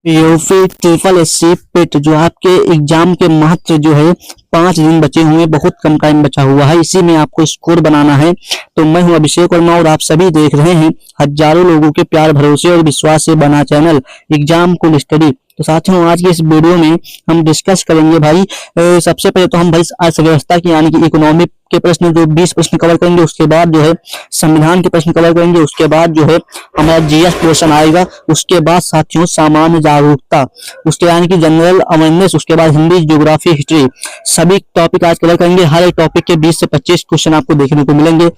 UP triple SC पेट जो आपके exam के महत्व जो है 5 दिन बचे हुए हैं, बहुत कम टाइम बचा हुआ है, इसी में आपको स्कोर बनाना है। तो मैं हूं अभिषेक वर्मा और आप सभी देख रहे हैं हजारों लोगों के प्यार भरोसे और विश्वास से बना चैनल एग्जाम कुल स्टडी। तो साथियों आज के इस वीडियो में हम डिस्कस करेंगे भाई सबसे पहले तो हम भाई अर्थव्यवस्था की यानी कि इकोनॉमिक के प्रश्न जो 20 प्रश्न कवर करेंगे, उसके बाद जो है संविधान के प्रश्न कवर करेंगे, उसके बाद जो है हमारा जीएस क्वेश्चन आएगा, उसके बाद साथियों सामान्य जागरूकता, उसके यानी कि जनरल अवेयरनेस, उसके बाद हिंदी, ज्योग्राफी, हिस्ट्री, सभी टॉपिक आज कवर करेंगे। हर एक टॉपिक के 20 से 25 क्वेश्चन आपको देखने को मिलेंगे।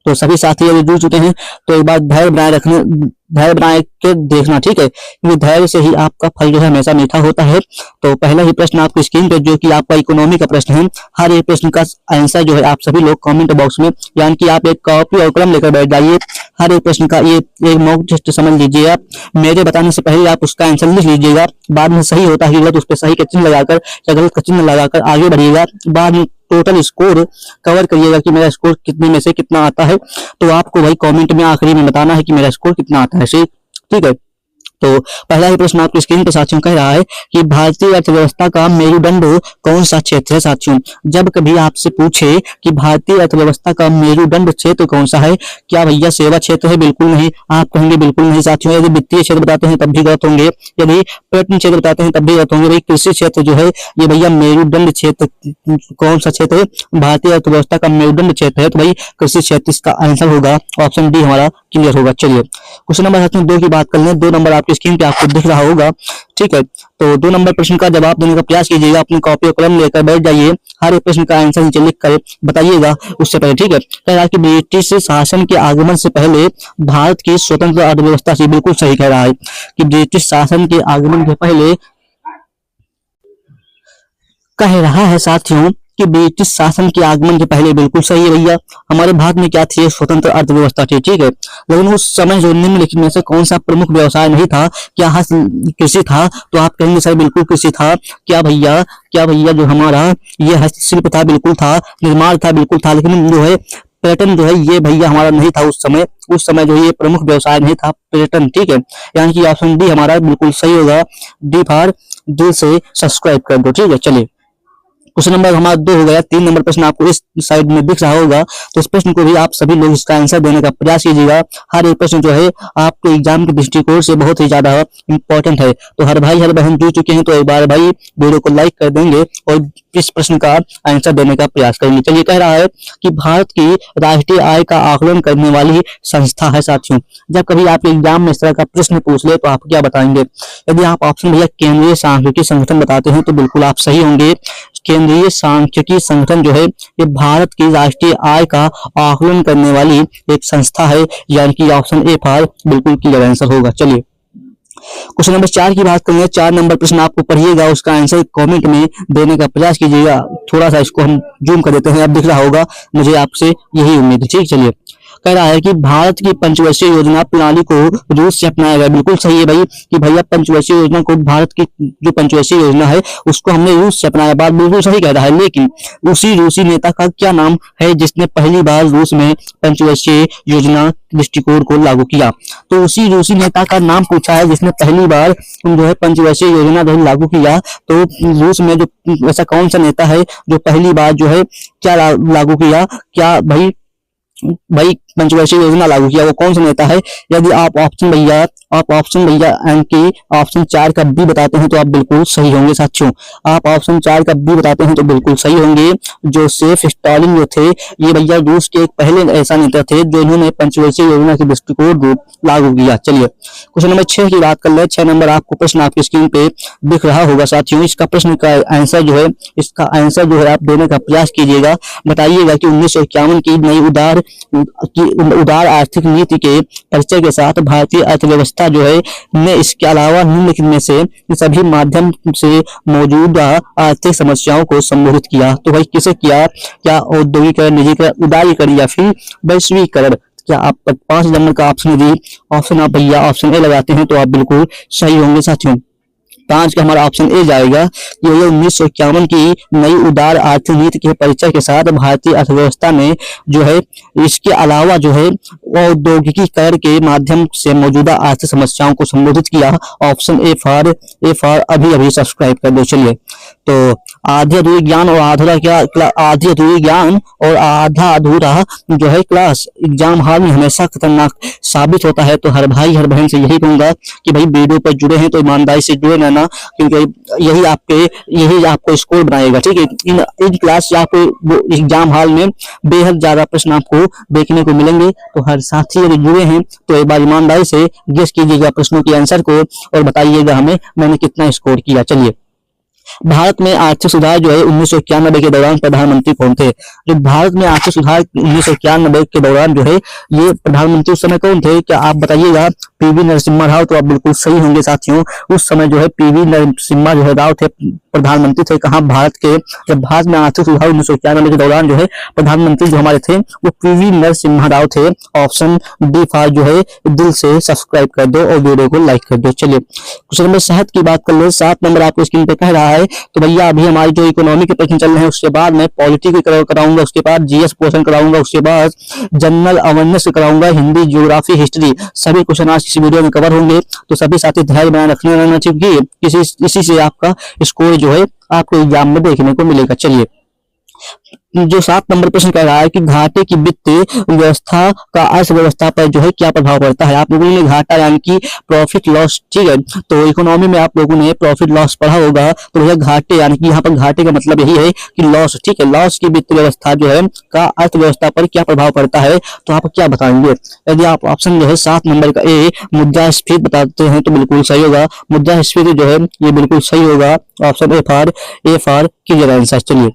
तो सभी साथी अभी जुड़ चुके हैं तो एक बार धैर्य बनाए के देखना, ठीक है, क्योंकि धैर्य से ही आपका फल जो है हमेशा मीठा होता है। तो पहला ही प्रश्न आपकी स्क्रीन पे जो कि आपका इकोनॉमी का प्रश्न है, हर एक प्रश्न का आंसर जो है आप सभी लोग कमेंट बॉक्स में यानी कि आप एक कॉपी और कलम लेकर बैठ जाइए। हर एक प्रश्न का ये एक मॉक टेस्ट समझ लीजिए। आप मेरे बताने से पहले आप उसका आंसर लिख लीजिएगा, बाद में सही होता है गलत उस पर सही का चिन्ह लगाकर या गलत का चिन्ह लगाकर आगे बढ़िएगा। बाद में टोटल स्कोर कवर करिएगा कि मेरा स्कोर कितने में से कितना आता है। तो आपको भाई कमेंट में आखिरी में बताना है कि मेरा स्कोर कितना आता है, ठीक है। तो पहला ही प्रश्न आपकी स्क्रीन पर साथियों कह रहा है कि भारतीय अर्थव्यवस्था का मेरुदंड कौन सा क्षेत्र है। साथियों जब कभी आपसे पूछे कि भारतीय अर्थव्यवस्था का मेरुदंड क्षेत्र कौन सा है, क्या भैया सेवा क्षेत्र है? बिल्कुल नहीं, आप कहेंगे बिल्कुल नहीं साथियों। यदि वित्तीय क्षेत्र बताते हैं तब भी गलत होंगे, यदि पर्यटन क्षेत्र बताते हैं तब भी गलत होंगे। भाई कृषि क्षेत्र जो है ये भैया मेरुदंड क्षेत्र कौन सा क्षेत्र है? भारतीय अर्थव्यवस्था का मेरुदंड क्षेत्र है, तो भाई कृषि क्षेत्र इसका आंसर होगा, ऑप्शन डी हमारा क्लियर होगा। चलिए क्वेश्चन नंबर साथियों 2 की बात कर लें। 2 नंबर आपकी स्क्रीन पे आपको दिख रहा होगा, ठीक है। तो 2 नंबर प्रश्न का जवाब देने का प्रयास कीजिएगा, अपनी कॉपी और कलम लेकर बैठ जाइए। हर एक प्रश्न का आंसर नीचे लिख कर बताइएगा उससे पहले, ठीक है। कह रहा है कि ब्रिटिश शासन के आगमन से पहले भारत की स्वतंत्र अर्थव्यवस्था थी। बिल्कुल सही कह रहा है कि ब्रिटिश शासन के आगमन के पहले, कह रहा है साथियों कि ब्रिटिश शासन के आगमन के पहले, बिल्कुल सही है भैया, हमारे भारत में क्या थी? स्वतंत्र अर्थव्यवस्था थी, ठीक है। लेकिन उस समय जो निम्नलिखित में से कौन सा प्रमुख व्यवसाय नहीं था? क्या कृषि था? तो आप कहेंगे सर बिल्कुल कृषि था। क्या भैया जो हमारा ये हस्तशिल्प था? बिल्कुल था। निर्माण था? बिल्कुल था। लेकिन जो है पर्यटन जो है ये भैया हमारा नहीं था उस समय जो ये प्रमुख व्यवसाय नहीं था पर्यटन, ठीक है। यानी कि ऑप्शन डी हमारा बिल्कुल सही होगा। डी फॉर दिल से सब्सक्राइब कर दो, ठीक है। चलिए क्वेश्चन नंबर हमारा 2 हो गया। 3 नंबर प्रश्न आपको इस साइड में दिख रहा होगा, तो इस प्रश्न को भी आप सभी लोग इसका आंसर देने का प्रयास कीजिएगा। हर एक प्रश्न जो है आपके एग्जाम के दृष्टिकोण से बहुत ही ज्यादा इंपॉर्टेंट है। तो हर भाई हर बहन जुड़ चुके हैं तो एक बार भाई वीडियो को लाइक कर देंगे और इस प्रश्न का आंसर देने का प्रयास करेंगे। चलिए कह रहा है कि भारत की राष्ट्रीय आय का आकलन करने वाली संस्था है। साथियों जब कभी आपके एग्जाम में इस तरह का प्रश्न पूछ ले तो आप क्या बताएंगे? यदि आप ऑप्शन भैया केंद्रीय सांख्यिकी संगठन बताते हैं तो बिल्कुल आप सही होंगे। केंद्रीय सांख्यिकी संगठन जो है ये भारत की राष्ट्रीय आय का आकलन करने वाली एक संस्था है, यानी कि ऑप्शन ए फॉर बिल्कुल क्लियर आंसर होगा। चलिए क्वेश्चन नंबर 4 की बात करेंगे। 4 नंबर प्रश्न आपको पढ़िएगा, उसका आंसर कमेंट में देने का प्रयास कीजिएगा। थोड़ा सा इसको हम जूम कर देते हैं, अब दिख रहा होगा, मुझे आपसे यही उम्मीद है, ठीक। चलिए कह रहा है कि भारत की पंचवर्षीय योजना प्रणाली को रूस से अपनाया गया। बिल्कुल सही है भाई कि भैया पंचवर्षीय योजना को, भारत की जो पंचवर्षीय योजना है उसको हमने रूस से अपनाया। बात बिल्कुल सही कह रहा है, लेकिन उसी रूसी नेता का क्या नाम है जिसने पहली बार रूस में पंचवर्षीय योजना दृष्टिकोण को लागू किया? तो उसी रूसी नेता का नाम पूछा है जिसने पहली बार जो है पंचवर्षीय योजना जो लागू किया। तो रूस में जो ऐसा कौन सा नेता है जो पहली बार जो है क्या लागू किया? क्या भाई पंचवर्षीय योजना लागू किया, वो कौन सा नेता है? यदि आप ऑप्शन भैया की ऑप्शन 4 का बी बताते हैं तो आप बिल्कुल सही होंगे। साथियों आप ऑप्शन 4 का बी बताते हैं तो बिल्कुल सही होंगे। जोसेफ स्टालिन जो थे ये भैया रूस के एक पहले ऐसा नेता थे जो इन्होंने पंचवर्षीय योजना के दृष्टिकोण लागू किया। चलिए क्वेश्चन नंबर 6 की बात कर ले। 6 नंबर आपको प्रश्न आपकी स्क्रीन पे दिख रहा होगा। साथियों इसका प्रश्न का आंसर जो है आप देने का प्रयास कीजिएगा। बताइएगा कि 1951 की नई उदार आर्थिक नीति के परिचय के साथ भारतीय अर्थव्यवस्था जो है ने इसके अलावा निम्नलिखित में से सभी माध्यम से मौजूदा आर्थिक समस्याओं को संबोधित किया। तो भाई किसे किया? क्या औद्योगिकरण, निजीकरण, उदारीकरण या फिर वैश्वीकरण? क्या आप 5 नंबर का ऑप्शन दी, ऑप्शन आप भैया ऑप्शन ए लगाते हैं तो आप बिल्कुल सही होंगे। साथियों 5 का हमारा ऑप्शन ए जाएगा कि 1951 की नई उदार आर्थिक नीति के परिचय के साथ भारतीय अर्थव्यवस्था में जो है इसके अलावा जो है औद्योगिकीकरण के माध्यम से मौजूदा आर्थिक समस्याओं को संबोधित किया। ऑप्शन ए फॉर अभी अभी सब्सक्राइब कर दो। चलिए, तो आधे अधूरे ज्ञान और आधी अधूरी ज्ञान और आधा अधूरा जो है क्लास एग्जाम हॉल में हमेशा खतरनाक साबित होता है। तो हर भाई हर बहन से यही कहूंगा कि भाई वीडियो पर जुड़े हैं तो ईमानदारी से जुड़े रहना, क्योंकि यही आपको स्कोर बनाएगा। ठीक है, इन क्लास से आपको एग्जाम हॉल में बेहद ज्यादा प्रश्न आपको देखने को मिलेंगे। तो हर साथी अगर जुड़े हैं तो एक बार ईमानदारी से गेस कीजिएगा प्रश्नों के आंसर को और बताइएगा हमें मैंने कितना स्कोर किया। चलिए, भारत में आर्थिक सुधार जो है 1991 के दौरान प्रधानमंत्री कौन थे? जो भारत में आर्थिक सुधार 1991 के दौरान जो है ये प्रधानमंत्री उस समय कौन थे? क्या आप बताइएगा? पीवी नरसिम्हा राव। तो आप बिल्कुल सही होंगे साथियों, उस समय जो है पीवी नरसिम्हा जो है राव थे, प्रधानमंत्री थे। कहाँ? भारत के। जब भारत में आर्थिक सुधार 1991 के दौरान जो है प्रधानमंत्री जो हमारे थे वो पीवी नरसिम्हा राव थे। ऑप्शन डी फॉर जो है दिल से सब्सक्राइब कर दो और वीडियो को लाइक कर दो। चलिए, क्वेश्चन नंबर 7 की बात कर ले। 7 नंबर आपको स्क्रीन पे कह रहा है। तो भैया अभी हमारी जो इकोनॉमी के प्रश्न चल रहे हैं उसके बाद मैं पॉलिटी के कराऊंगा, उसके बाद जीएस पोर्शन कराऊंगा, उसके बाद जनरल अवेयरनेस कराऊंगा, हिंदी, ज्योग्राफी, हिस्ट्री, सभी क्वेश्चन आज इस वीडियो में कवर होंगे। तो सभी साथी धैर्य बनाए रखने रहना चाहिए, इसी से आपका स्कोर जो है आपको एग्जाम में देखने को मिलेगा। चलिए, जो 7 नंबर प्रश्न कह रहा है कि घाटे की वित्तीय व्यवस्था का अर्थव्यवस्था पर जो है क्या प्रभाव पड़ता है? आप लोगों ने घाटा यानी कि प्रॉफिट लॉस, ठीक है, तो इकोनॉमी में आप लोगों ने प्रॉफिट लॉस पढ़ा होगा। तो भैया घाटे यानी कि यहाँ पर घाटे का मतलब यही है कि लॉस, ठीक है, लॉस की वित्तीय व्यवस्था जो है का अर्थव्यवस्था पर क्या प्रभाव पड़ता है? तो आप क्या बताएंगे? यदि आप ऑप्शन जो है 7 नंबर का ए मुद्रास्फीति बताते हैं तो बिल्कुल सही होगा। मुद्रास्फीति जो है ये बिल्कुल सही होगा। Option A for clear answer. चलिए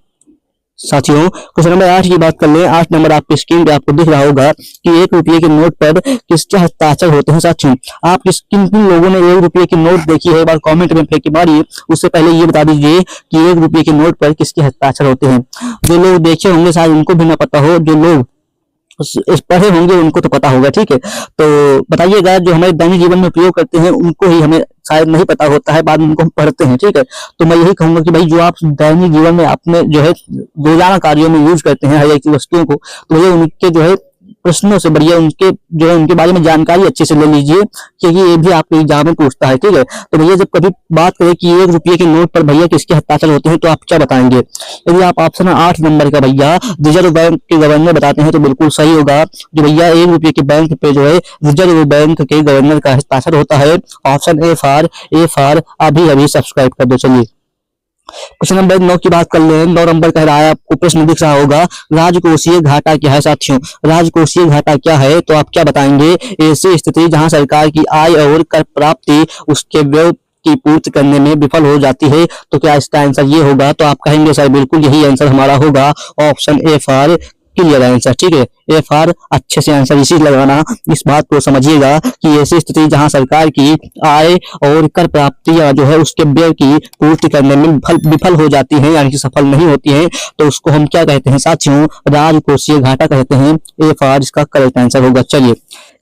साथियों, क्वेश्चन नंबर 8 की बात कर ले। 8 नंबर आपकी स्क्रीन पे आपको दिख रहा होगा कि 1 रुपये के नोट पर किसके हस्ताक्षर होते हैं? साथियों, आप किन किन लोगों ने 1 रुपये की नोट देखी है? एक बार कमेंट में फेंक मारिए। उससे पहले ये बता दीजिए कि 1 रुपये के नोट पर किसके हस्ताक्षर होते हैं। जो लोग देखे होंगे शायद उनको भी ना पता हो, जो लोग इस पढ़े होंगे उनको तो पता होगा। ठीक है, तो बताइएगा। जो हमारे दैनिक जीवन में उपयोग करते हैं उनको ही हमें शायद नहीं पता होता है, बाद में उनको हम पढ़ते हैं। ठीक है, तो मैं यही कहूंगा कि भाई जो आप दैनिक जीवन में अपने जो है रोजाना कार्यों में यूज करते हैं हर एक वस्तुओं को, तो ये उनके जो है प्रश्नों से बढ़िया उनके जो है उनके बारे में जानकारी अच्छे से ले लीजिए, क्योंकि ये भी आपके एग्जाम में पूछता है। ठीक है, तो भैया जब कभी बात करें कि 1 रुपये के नोट पर भैया किसके हस्ताक्षर होते हैं तो आप क्या बताएंगे? यदि आप ऑप्शन 8 नंबर का भैया रिजर्व बैंक के गवर्नर बताते हैं तो बिल्कुल सही होगा। जो भैया 1 रुपये के बैंक पे जो है रिजर्व बैंक के गवर्नर का हस्ताक्षर होता है। ऑप्शन ए फॉर अभी अभी सब्सक्राइब कर दो। चलिए, क्वेश्चन नंबर 9 की बात कर ले। 9 नंबर कह रहा है, आपको प्रश्न दिख रहा होगा, राजकोषीय घाटा क्या है? साथियों, राजकोषीय घाटा क्या है तो आप क्या बताएंगे? ऐसी स्थिति जहां सरकार की आय और कर प्राप्ति उसके व्यय की पूर्ति करने में विफल हो जाती है। तो क्या इसका आंसर ये होगा? तो आप कहेंगे सर बिल्कुल यही आंसर हमारा होगा। Option A for clear answer. ठीक है, ए फॉर अच्छे से आंसर इसी लगाना। इस बात को समझिएगा कि ऐसी स्थिति जहां सरकार की आय और कर प्राप्तियां जो है उसके व्यय की पूर्ति करने में विफल हो जाती हैं, यानी कि सफल नहीं होती हैं, तो उसको हम क्या कहते हैं साथियों? राजकोषीय घाटा कहते हैं। ए फॉर इसका करेक्ट आंसर होगा। चलिए,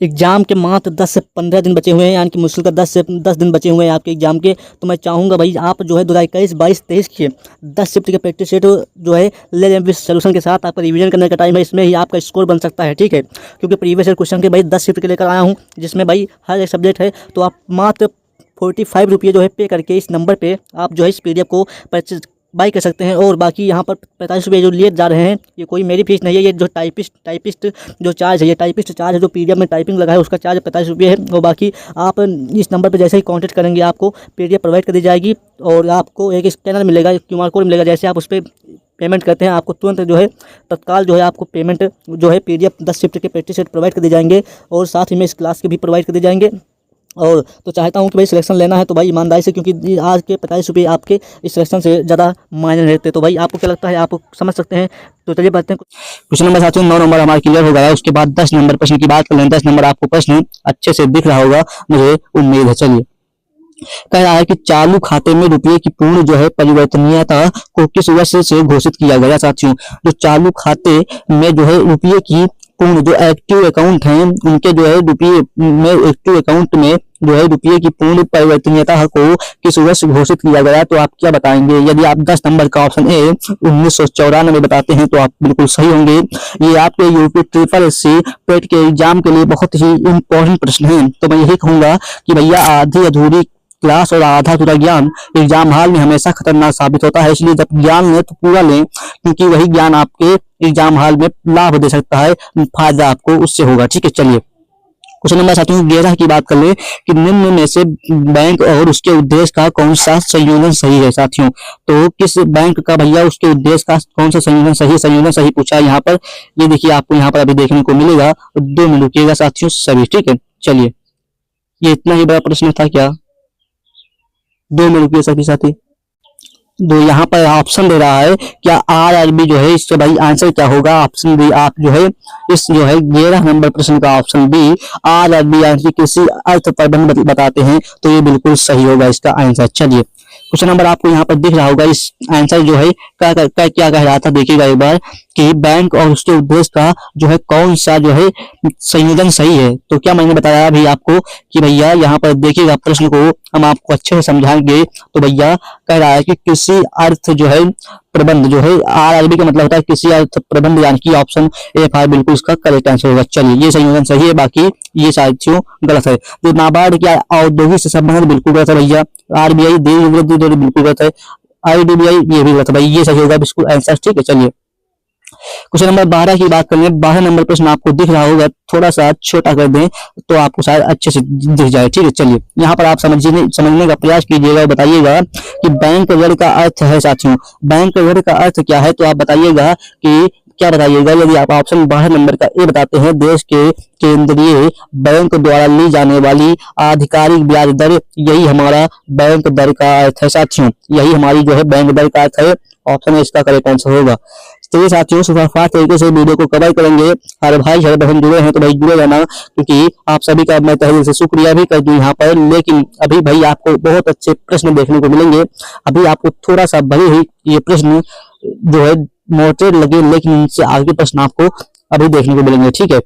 एग्जाम के मात्र 10 से 15 दिन बचे हुए हैं, यानी कि मुश्किल का 10 से 10 दिन बचे हुए हैं आपके एग्जाम के। तो मैं चाहूँगा भाई आप जो है 2021, 22, 23 के 10 शिफ्ट के प्रैक्टिस सेट जो है ले लें विद सॉल्यूशन के साथ। आपका रिवीजन करने का टाइम है, इसमें ही आपका स्कोर बन सकता है। ठीक है, क्योंकि प्रीवियस ईयर क्वेश्चन के भाई 10 शिफ्ट के लेकर आया हूँ, जिसमें भाई हर एक सब्जेक्ट है। तो आप मात्र 45 रुपये जो है पे करके इस नंबर पे आप जो है इस PDF को परचेज बाई कर सकते हैं। और बाकी यहाँ पर 45 रुपये जो लिए जा रहे हैं, ये कोई मेरी फीस नहीं है, ये जो टाइपिस्ट जो चार्ज है, ये टाइपिस्ट चार्ज है, जो PDF में टाइपिंग लगा है उसका चार्ज 45 रुपये है। और बाकी आप इस नंबर पर जैसे ही कॉन्टेक्ट करेंगे आपको PDF प्रोवाइड कर दी जाएगी और आपको एक स्कैनर मिलेगा, QR कोड मिलेगा। जैसे आप उस पर पेमेंट करते हैं आपको तुरंत जो है तत्काल जो है आपको पेमेंट जो है PDF 10 शिफ्ट के प्रैक्टिस सेट प्रोवाइड कर दी जाएंगे और साथ ही में इस क्लास के भी प्रोवाइड कर दी जाएंगे। और तो चाहता हूं कि भाई सिलेक्शन लेना है तो भाई ईमानदारी से, क्योंकि आज के 45 रुपये आपके इस सिलेक्शन से ज़्यादा मायने रहते। तो भाई आपको क्या लगता है, आप समझ सकते हैं? तो चलिए बढ़ते हैं। क्वेश्चन नंबर साथियों 9 नंबर हमारा क्लियर हो गया। उसके बाद 10 नंबर प्रश्न की बात कर लें। 10 नंबर आपको प्रश्न अच्छे से दिख रहा होगा, मुझे उम्मीद है। चलिए, कह रहा है कि चालू खाते में रुपये की पूर्ण जो है परिवर्तनीयता को किस वर्ष से घोषित किया गया? साथियों, जो चालू खाते में जो है रुपये की पूर्ण जो एक्टिव अकाउंट हैं उनके जो है रुपये में एक्टिव अकाउंट में जो है रुपये की पूर्ण परिवर्तनीयता को किस वर्ष घोषित किया गया, तो आप क्या बताएंगे। यदि आप 10 नंबर का ऑप्शन ए 1994 बताते हैं तो आप बिल्कुल सही होंगे। ये आपके यूपी ट्रिपल एससी पेट के एग्जाम के लिए बहुत ही इंपॉर्टेंट प्रश्न है। तो मैं यही कहूंगा कि भैया आधी अधूरी क्लास और आधा अधूरा ज्ञान एग्जाम हॉल में हमेशा खतरनाक साबित होता है, इसलिए जब ज्ञान लें तो पूरा लें, क्योंकि वही ज्ञान आपके एग्जाम हॉल में लाभ दे सकता है, फायदा आपको उससे होगा। ठीक है, चलिए क्वेश्चन नंबर 11 की बात कर ले कि निम्न में से बैंक और उसके उद्देश्य का कौन सा संयोजन सही है साथियों। तो किस बैंक का भैया उसके उद्देश्य का कौन सा संयोजन सही पूछा है यहाँ पर। ये देखिए आपको यहाँ पर अभी देखने को मिलेगा, 2 मिनट रुकिएगा साथियों सभी। ठीक है, चलिए ये इतना ही बड़ा प्रश्न था क्या, 2 मिनट रुकिए सभी साथी। तो यहाँ पर ऑप्शन दे रहा है क्या आरआरबी जो है इसका भाई आंसर क्या होगा। ऑप्शन बी आप जो है इस जो है 11 नंबर प्रश्न का ऑप्शन बी आरआरबी यानी किसी अर्थ प्रबंध बताते हैं, तो ये बिल्कुल सही होगा इसका आंसर। चलिए क्वेश्चन नंबर आपको यहाँ पर दिख रहा होगा, इस आंसर जो है क्या कह रहा था देखिएगा एक बार कि बैंक और उसके उद्देश्य का जो है कौन सा जो है संयोजन सही है। तो क्या मैंने बताया अभी आपको कि भैया यहाँ पर देखिएगा प्रश्न को हम आपको अच्छे से समझाएंगे। तो भैया कह रहा है कि किसी अर्थ जो है प्रबंध जो है आरआरबी का मतलब होता है किसी अर्थ प्रबंध, यानी कि ऑप्शन ए बिल्कुल इसका करेक्ट आंसर होगा। चलिए ये संयोजन सही है, बाकी ये साथियों गलत है। जो नाबार्ड क्या औद्योगिक से संबंधित बिल्कुल गलत है भैया। आरबीआई देश वृद्धि दर बिल्कुल गलत है। आईडीबीआई ये भी गलत है भाई, ये सही होगा बिल्कुल आंसर। ठीक है, चलिए क्वेश्चन नंबर 12 की बात करें। 12 नंबर प्रश्न आपको दिख रहा होगा, थोड़ा सा छोटा कर दें तो आपको शायद अच्छे से दिख जाए। ठीक है, चलिए यहाँ पर आप समझने का प्रयास कीजिएगा और बताइएगा कि बैंक ऋण का अर्थ है साथियों। बैंक ऋण का अर्थ क्या है, तो आप बताइएगा कि क्या बताइएगा। यदि आप ऑप्शन 12 नंबर का ए बताते हैं, देश के केंद्रीय बैंक द्वारा ली जाने वाली आधिकारिक ब्याज दर, यही हमारा बैंक दर का अर्थ है साथियों। यही हमारी जो है बैंक दर का अर्थ है, ऑप्शन है इसका करेक्ट आंसर होगा। चलिए साथियों सुपरफास्ट तरीके से वीडियो को कवर करेंगे। हर भाई हर बहन जुड़े हैं तो भाई जुड़े रहना, क्योंकि आप सभी का मैं तहे दिल से शुक्रिया भी कर दूं यहाँ पर। लेकिन अभी भाई आपको बहुत अच्छे प्रश्न देखने को मिलेंगे। अभी आपको थोड़ा सा भले ही ये प्रश्न जो है मोटे लगे, लेकिन इनसे आगे प्रश्न आपको अभी देखने को मिलेंगे। ठीक है,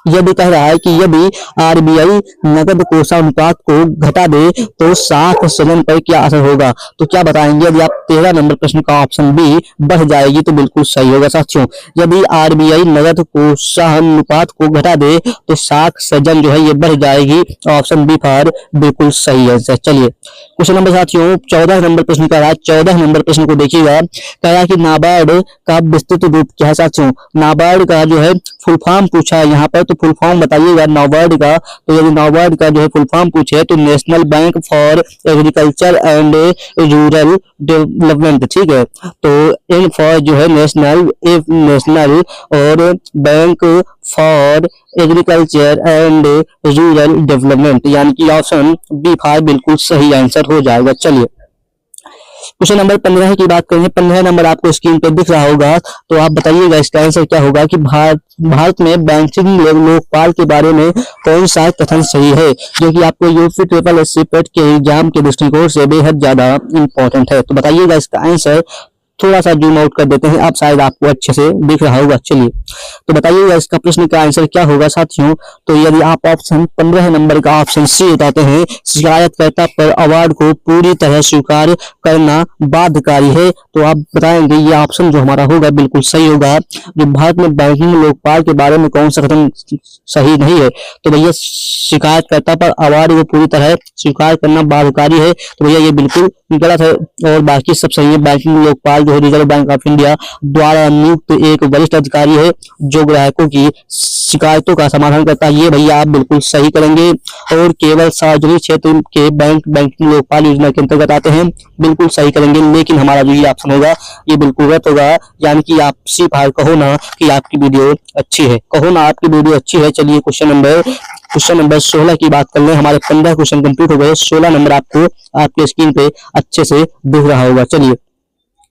यह भी कह रहा है कि यदि आरबीआई नकद कोषानुपात को घटा दे तो साख सजन पर क्या असर होगा। तो क्या बताएंगे। यदि आप 13 नंबर प्रश्न का ऑप्शन बी बढ़ जाएगी तो बिल्कुल सही होगा साथियों। यदि आरबीआई नकद कोषानुपात को घटा दे तो साख सजन जो है ये बढ़ जाएगी, ऑप्शन बी फॉर बिल्कुल सही आंसर। चलिए क्वेश्चन नंबर साथियों 14 नंबर प्रश्न का रहा। 14 नंबर प्रश्न को देखिएगा, कहा कि नाबार्ड का विस्तृत रूप क्या है साथियों। नाबार्ड का जो है फुल फॉर्म पूछा है यहाँ पर, तो फुल फॉर्म बताइएगा नाबार्ड का। तो यदि नाबार्ड का जो है फुल फॉर्म पूछे तो national bank for agriculture and rural development. ठीक है, तो एन फॉर जो है नेशनल, ए नेशनल और bank for agriculture and rural development, यानी कि ऑप्शन बी फॉर बिल्कुल सही आंसर हो जाएगा। चलिए क्वेश्चन नंबर 15 की बात करेंगे। 15 नंबर आपको स्क्रीन पर दिख रहा होगा, तो आप बताइएगा इसका आंसर क्या होगा कि भारत में बैंकिंग लोकपाल के बारे में कौन सा कथन सही है, जो कि आपको यूपी ट्रिपल एससी पेट के एग्जाम के दृष्टिकोण से बेहद ज्यादा इंपॉर्टेंट है। तो बताइएगा इसका आंसर। थोड़ा सा जूम आउट कर देते हैं, अब शायद आपको अच्छे से दिख रहा होगा। चलिए तो बताइएगा इसका प्रश्न का आंसर क्या होगा साथियों। तो यदि आप ऑप्शन 15 नंबर का ऑप्शन सी बताते हैं, शिकायतकर्ता पर अवार्ड को पूरी तरह स्वीकार करना बाध्यकारी है, तो आप बताएंगे ये ऑप्शन जो हमारा होगा बिल्कुल सही होगा। जो भारत में बैंकिंग लोकपाल के बारे में कौन सा कथन सही नहीं है, तो भैया शिकायतकर्ता पर अवार्ड को पूरी तरह स्वीकार करना बाध्यकारी है, तो भैया ये बिल्कुल गलत है। और बाकी सब सही है। बैंकिंग लोकपाल जो रिजर्व बैंक ऑफ इंडिया द्वारा नियुक्त एक वरिष्ठ अधिकारी है जो ग्राहकों की शिकायतों का समाधान करता है, ये भैया आप बिल्कुल सही करेंगे। और केवल सार्वजनिक क्षेत्र के बैंक बैंकिंग लोकपाल योजना के अंतर्गत आते हैं, बिल्कुल सही करेंगे। लेकिन हमारा जो ये ऑप्शन होगा ये बिल्कुल गलत होगा, यानी कि आप सी फाइव कहो ना कि आपकी वीडियो अच्छी है, कहो ना आपकी वीडियो अच्छी है। चलिए क्वेश्चन नंबर 16 की बात कर लें। हमारे 15 क्वेश्चन कंप्लीट हो गए, 16 नंबर आपको आपके स्क्रीन पे अच्छे से दिख रहा होगा। चलिए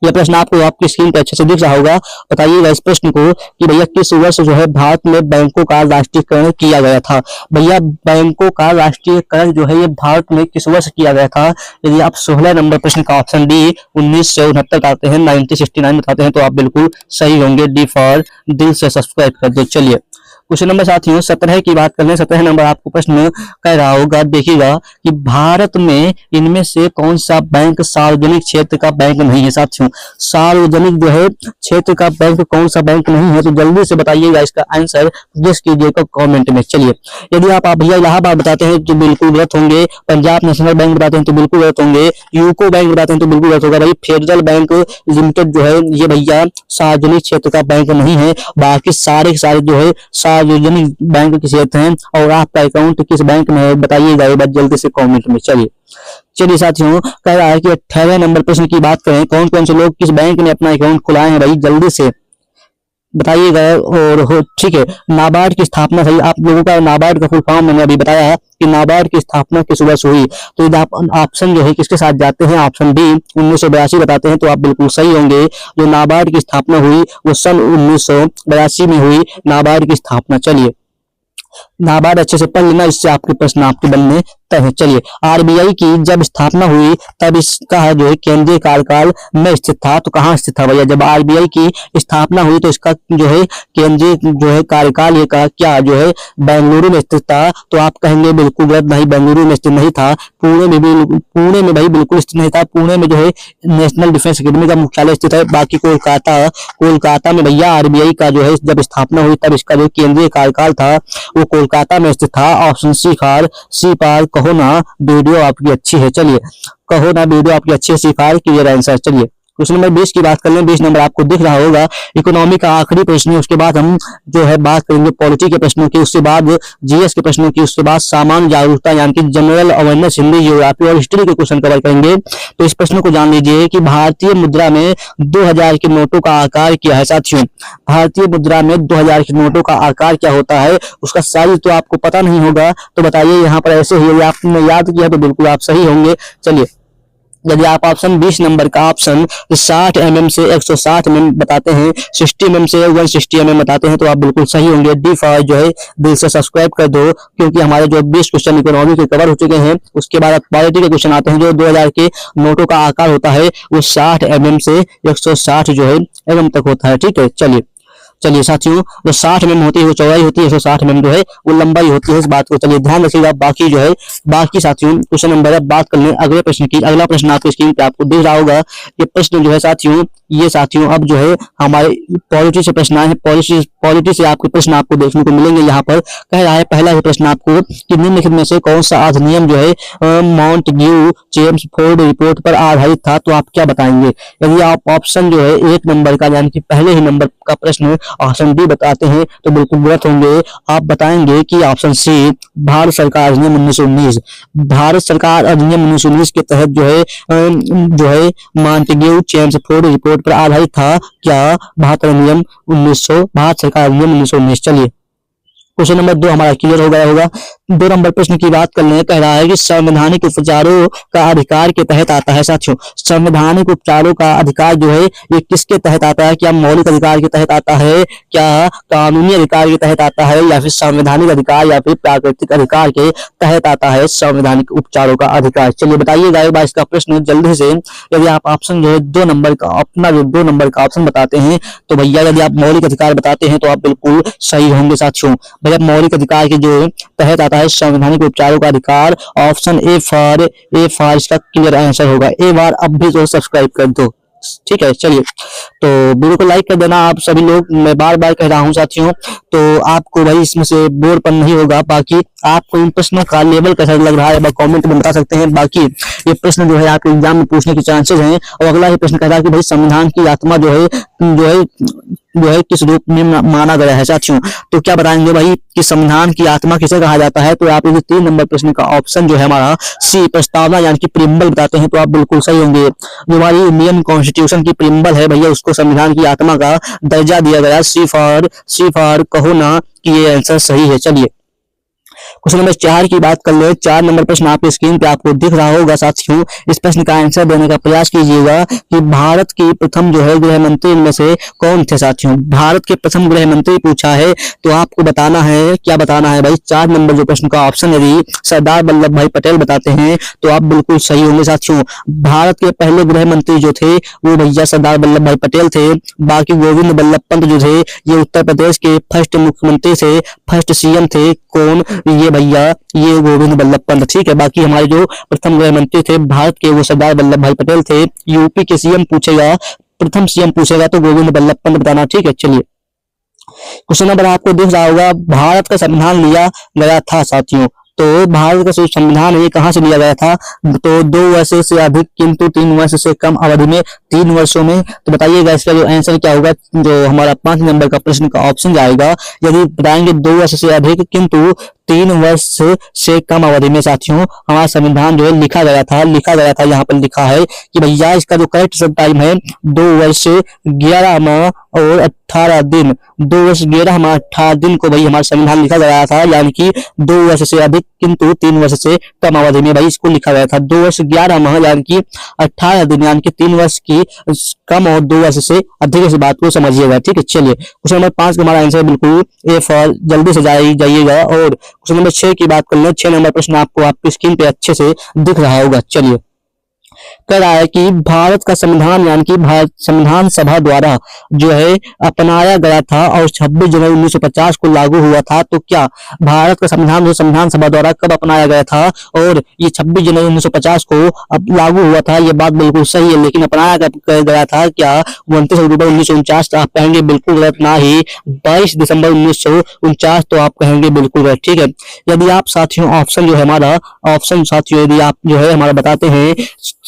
यह प्रश्न आपको आपकी स्क्रीन पे अच्छे से दिख रहा होगा। बताइएगा इस प्रश्न को कि भैया किस वर्ष जो है भारत में बैंकों का राष्ट्रीयकरण किया गया था। भैया बैंकों का राष्ट्रीयकरण जो है ये भारत में किस वर्ष किया गया था। यदि आप 16 नंबर प्रश्न का ऑप्शन डी 1969 आते हैं, 1969 बताते हैं, तो आप बिल्कुल सही होंगे। डी फॉर दिल से सब्सक्राइब कर दो। चलिए क्वेश्चन नंबर साथियों 17 की बात कर लें। 17 नंबर आपको प्रश्न कह रहा होगा, देखिएगा कि भारत में इनमें से कौन सा बैंक सार्वजनिक क्षेत्र का बैंक नहीं है। साथियों सार्वजनिक जो है क्षेत्र का बैंक कौन सा बैंक नहीं है, तो जल्दी से बताइएगा इसका आंसर, गेस कीजिएगा कमेंट में। चलिए, यदि आप भैया इलाहाबाद बताते हैं तो बिल्कुल गलत होंगे, पंजाब नेशनल बैंक बताते हैं तो बिल्कुल गलत होंगे, यूको बैंक बताते हैं तो बिल्कुल गलत होगा। भाई फेडरल बैंक लिमिटेड जो है ये भैया सार्वजनिक क्षेत्र का बैंक नहीं है, बाकी सारे के सारे जो है सार्वजनिक बैंक के क्षेत्र हैं। और आपका अकाउंट किस बैंक में है बताइएगा एक बार जल्दी से कमेंट में। चलिए साथियों, कह रहा है कि 18 नंबर प्रश्न की बात करें, कौन कौन से लोग किस बैंक में अपना अकाउंट खुलाए हैं, भाई जल्दी से बताइएगा। और हो ठीक है, नाबार्ड की स्थापना, सही आप लोगों का नाबार्ड का फुल फॉर्म मैंने अभी बताया कि नाबार्ड की स्थापना किस वर्ष हुई, तो यदि आप ऑप्शन जो है किसके साथ जाते हैं, ऑप्शन बी 1982 बताते हैं तो आप बिल्कुल सही होंगे। जो नाबार्ड की स्थापना हुई वो सन 1982 में हुई नाबार्ड की स्थापना। चलिए, नाबार्ड अच्छे से पढ़ लेना, इससे आपके प्रश्न आपके बनने तय है। चलिए, आरबीआई की जब स्थापना हुई तब इसका जो है केंद्रीय कार्यकाल में स्थित था, तो कहाँ स्थित था भैया? जब आरबीआई की स्थापना हुई तो इसका जो है केंद्रीय जो है कार्यकाल ये का क्या जो है बेंगलुरु में स्थित था, तो आप कहेंगे बिल्कुल गलत, नहीं बेंगलुरु में स्थित नहीं था, पुणे में भाई बिल्कुल स्थित नहीं था। पुणे में जो है नेशनल डिफेंस अकेडमी का मुख्यालय स्थित है। बाकी कोलकाता में भैया आरबीआई का जो है जब स्थापना हुई तब इसका जो केंद्रीय कार्यकाल था वो कोलकाता में स्थित था। ऑप्शन सी पार कहो ना वीडियो आपकी अच्छी है। चलिए, कहो ना वीडियो आपकी अच्छी है, सिफार क्लियर आंसर। चलिए, क्वेश्चन नंबर 20 की बात कर लें। 20 नंबर आपको दिख रहा होगा, इकोनॉमी का आखिरी प्रश्न है, उसके बाद हम जो है बात करेंगे पॉलिटी के प्रश्नों की, उसके बाद जीएस के प्रश्नों की, उसके बाद सामान्य जागरूकता यानी कि जनरल अवेयरनेस, हिंदी, ज्योग्राफी और हिस्ट्री के क्वेश्चन कवर करेंगे। तो इस प्रश्न को जान लीजिए कि भारतीय मुद्रा में 2000 के नोटों का आकार क्या है। साथियों भारतीय मुद्रा में 2000 के नोटों का आकार क्या होता है, उसका साइज तो आपको पता नहीं होगा, तो बताइए यहाँ पर ऐसे ही, यदि आपने याद किया तो बिल्कुल आप सही होंगे। चलिए, यदि आप ऑप्शन 20 नंबर का ऑप्शन 60 mm से 160 mm बताते हैं, 60 mm से 160 mm बताते हैं, तो आप बिल्कुल सही होंगे। डी फॉर जो है दिल से सब्सक्राइब कर दो, क्योंकि हमारे जो 20 क्वेश्चन इकोनॉमी के कवर हो चुके हैं, उसके बाद पॉलिटी के क्वेश्चन आते हैं। जो 2000 के नोटों का आकार होता है वो 60 mm से 160 जो है mm तक होता है। ठीक है, चलिए साथियों, जो 60 mm होती है वो चौड़ाई होती है, 160 mm जो है वो लंबाई होती है। इस बात को चलिए ध्यान रखिएगा। बाकी जो है बाकी साथियों क्वेश्चन नंबर अब बात कर लें अगले प्रश्न की। अगला प्रश्न आपकी स्क्रीन पे आपको दिख रहा होगा। ये प्रश्न जो है साथियों, ये साथियों अब जो है हमारे पॉलिटी से प्रश्न आए हैं। पॉलिटी से आपके प्रश्न आपको देखने को मिलेंगे। यहाँ पर कह रहा है पहला ही प्रश्न आपको कि निम्नलिखित में से कौन सा अधिनियम जो है मॉन्टेग्यू चेम्सफोर्ड रिपोर्ट पर आधारित था, तो आप क्या बताएंगे? यदि आप ऑप्शन जो है 1 नंबर का यानी कि पहले ही नंबर का प्रश्न ऑप्शन डी बताते हैं तो बिल्कुल गलत होंगे। आप बताएंगे कि ऑप्शन सी भारत सरकार अधिनियम 1919। भारत सरकार अधिनियम 1919 के तहत जो है मॉन्टेग्यू चेम्सफोर्ड रिपोर्ट पर आधारित था क्या भारत सरकार अधिनियम 1919। चलिए, क्वेश्चन नंबर 2 हमारा क्लियर हो गया होगा। 2 नंबर प्रश्न की बात कर लें। कह रहा है कि संवैधानिक उपचारों का अधिकार के तहत आता है। साथियों संवैधानिक उपचारों का अधिकार जो है ये किसके तहत आता है? क्या मौलिक अधिकार के तहत आता है, क्या कानूनी अधिकार के तहत आता है, या फिर संवैधानिक अधिकार या फिर प्राकृतिक अधिकार के तहत आता है संवैधानिक उपचारों का अधिकार? चलिए बताइएगा एक बार इसका प्रश्न जल्दी से। यदि आप ऑप्शन जो है 2 नंबर का अपना जो 2 नंबर का ऑप्शन बताते हैं तो भैया यदि आप मौलिक अधिकार बताते हैं तो आप बिल्कुल सही होंगे। साथियों भैया मौलिक अधिकार के जो तहत आता है संवैधानिक उपचारों का अधिकार। ऑप्शन ए फॉर इसका क्लियर आंसर होगा। ए बार अब भी जो सब्सक्राइब कर दो, ठीक है। चलिए, तो वीडियो को लाइक कर देना आप सभी लोग, मैं बार बार कह रहा हूं साथियों, तो आपको भाई इसमें से बोरपन नहीं होगा। बाकी आपको इन प्रश्नों का लेवल कैसा लग रहा है कमेंट में बता सकते हैं। बाकी ये प्रश्न जो है आपके एग्जाम में पूछने के चांसेस हैं। और अगला ही प्रश्न कह रहा है कि भाई संविधान की आत्मा जो है किस रूप में माना गया है। साथियों तो क्या बताएंगे भाई कि संविधान की आत्मा किसे कहा जाता है? तो आप ये 3 नंबर प्रश्न का ऑप्शन जो है हमारा सी प्रस्तावना यानी कि प्रियम्बल बताते हैं, तो आप बिल्कुल सही होंगे। जो हमारी इंडियन कॉन्स्टिट्यूशन की प्रियम्बल है भैया उसको संविधान की आत्मा का दर्जा दिया गया। सी फॉर कहो ना कि ये आंसर सही है। चलिए, क्वेश्चन नंबर 4 की बात कर ले। 4 नंबर प्रश्न आपकी स्क्रीन पे आपको दिख रहा होगा साथियों। इस प्रश्न का आंसर देने का प्रयास कीजिएगा कि भारत की प्रथम जो है गृह मंत्री में से कौन थे साथियों। भारत के प्रथम गृह मंत्री पूछा है तो आपको बताना है, क्या बताना है भाई। 4 नंबर जो प्रश्न का ऑप्शन यदि सरदार वल्लभ भाई पटेल बताते हैं तो आप बिल्कुल सही होंगे साथियों। भारत के पहले गृह मंत्री जो थे वो भैया सरदार वल्लभ भाई पटेल थे। बाकी गोविंद बल्लभ पंत जो थे ये उत्तर प्रदेश के फर्स्ट मुख्यमंत्री थे, फर्स्ट सीएम थे। कौन? ये भैया ये गोविंद बल्लभ पंत, ठीक है। बाकी हमारे जो प्रथम गृह मंत्री थे भारत के वो सरदार वल्लभ भाई पटेल थे। यूपी के सीएम पूछेगा, प्रथम सीएम पूछेगा तो गोविंद बल्लभ पंत बताना, ठीक है। चलिए क्वेश्चन नंबर आपको दिख रहा होगा। भारत का संविधान लिया गया था साथियों, तो भारत का जो संविधान है ये कहाँ से लिया गया था? तो 2 वर्ष से अधिक किंतु 3 वर्ष से कम अवधि में, 3 वर्षों में। तो बताइएगा इसका जो आंसर क्या होगा। जो हमारा 5 नंबर का प्रश्न का ऑप्शन जाएगा। यदि बताएंगे 2 वर्ष से अधिक किंतु 3 वर्ष से कम अवधि में साथियों हमारा संविधान जो है लिखा गया था। यहाँ पर लिखा है कि भैया इसका जो करेक्ट टाइम है 2 वर्ष 11 माह और 18 दिन। 2 वर्ष 11 माह 18 दिन को भाई हमारा संविधान लिखा गया था, यानी कि 2 वर्ष से अधिक किंतु 3 वर्ष से कम अवधि में भाई इसको लिखा गया था। 2 वर्ष 11 माह यानी कि 18 दिन, यानी कि 3 वर्ष की कम और 2 वर्ष से अधिक, इस बात को समझिएगा, ठीक है। चलिए क्वेश्चन नंबर 5 का हमारा आंसर बिल्कुल ए फॉर जल्दी से जाइएगा। और क्वेश्चन नंबर 6 की बात कर ले। 6 नंबर प्रश्न आपको आपकी स्क्रीन पे अच्छे से दिख रहा होगा। चलिए कह रहा है कि भारत का संविधान यानी कि भारत संविधान सभा द्वारा जो है अपनाया गया था और 26 जनवरी 1950 को लागू हुआ था। तो क्या भारत का संविधान जो संविधान सभा द्वारा कब अपनाया गया था और ये 26 जनवरी 1950 को अब लागू हुआ था? ये बात बिल्कुल सही है, लेकिन अपनाया गया था क्या 29 अक्टूबर 1949? आप कहेंगे बिल्कुल गलत, ना ही 22 दिसंबर 1949 तो आप कहेंगे बिल्कुल गलत, ठीक है। यदि आप साथियों ऑप्शन जो है हमारा ऑप्शन साथियों यदि आप जो है हमारा बताते हैं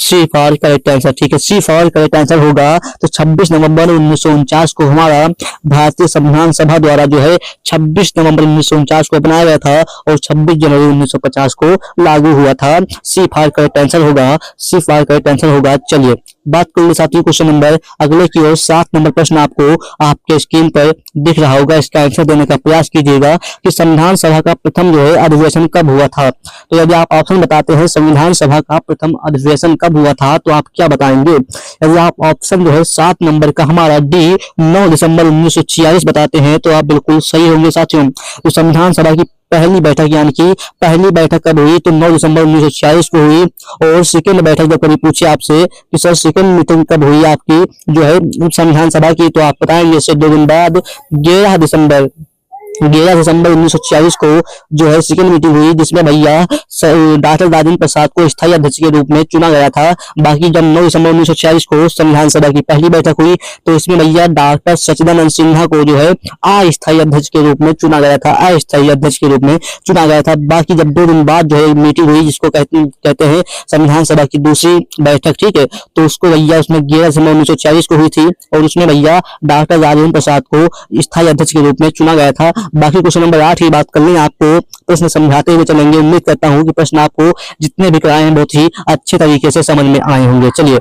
सी फॉर करेक्ट आंसर, ठीक है। सी फॉर करेक्ट आंसर होगा तो 26 नवंबर 1949 को हमारा भारतीय संविधान सभा द्वारा जो है 26 नवंबर 1949 को अपनाया गया था और 26 जनवरी 1950 को लागू हुआ था। सी फॉर करेक्ट आंसर होगा, सी फॉर करेक्ट आंसर होगा। चलिए बात कर ले साथियों क्वेश्चन नंबर अगले की ओर। 7 नंबर प्रश्न आपको आपके स्क्रीन पर दिख रहा होगा। इसका आंसर देने का प्रयास कीजिएगा कि संविधान सभा का प्रथम जो है अधिवेशन कब हुआ था। तो यदि आप ऑप्शन बताते हैं संविधान सभा का प्रथम अधिवेशन कब हुआ था तो आप क्या बताएंगे? यदि आप ऑप्शन जो है 7 नंबर का हमारा डी 9 दिसंबर 1946 बताते हैं तो आप बिल्कुल सही होंगे साथियों। तो संविधान सभा की पहली बैठक यानी कि पहली बैठक कब हुई तो 9 दिसंबर 1946 को हुई। और सेकंड बैठक जब कभी पूछे आपसे कि सर सेकंड मीटिंग कब हुई आपकी जो है संविधान सभा की, तो आप बताएंगे इससे 2 दिन बाद 11 दिसंबर 1946 को जो है सेकंड मीटिंग हुई, जिसमें भैया डॉक्टर राजेंद्र प्रसाद को स्थायी अध्यक्ष के रूप में चुना गया था। बाकी जब 9 दिसंबर 1946 को संविधान सभा की पहली बैठक हुई तो इसमें भैया डॉक्टर सच्चिदानंद सिन्हा को जो है अस्थायी अध्यक्ष के रूप में चुना गया था, अस्थायी अध्यक्ष के रूप में चुना गया था। बाकी जब 2 दिन बाद जो है मीटिंग हुई जिसको कहते हैं संविधान सभा की दूसरी बैठक, ठीक है, तो उसको भैया उसमें 11 दिसंबर 1946 को हुई थी और उसमें भैया डॉक्टर राजेंद्र प्रसाद को स्थायी अध्यक्ष के रूप में चुना गया था। बाकी क्वेश्चन नंबर 8 की बात कर लें, आपको प्रश्न समझाते हुए चलेंगे। उम्मीद करता हूं कि प्रश्न आपको जितने भी कराए हैं बहुत ही अच्छे तरीके से समझ में आए होंगे। चलिए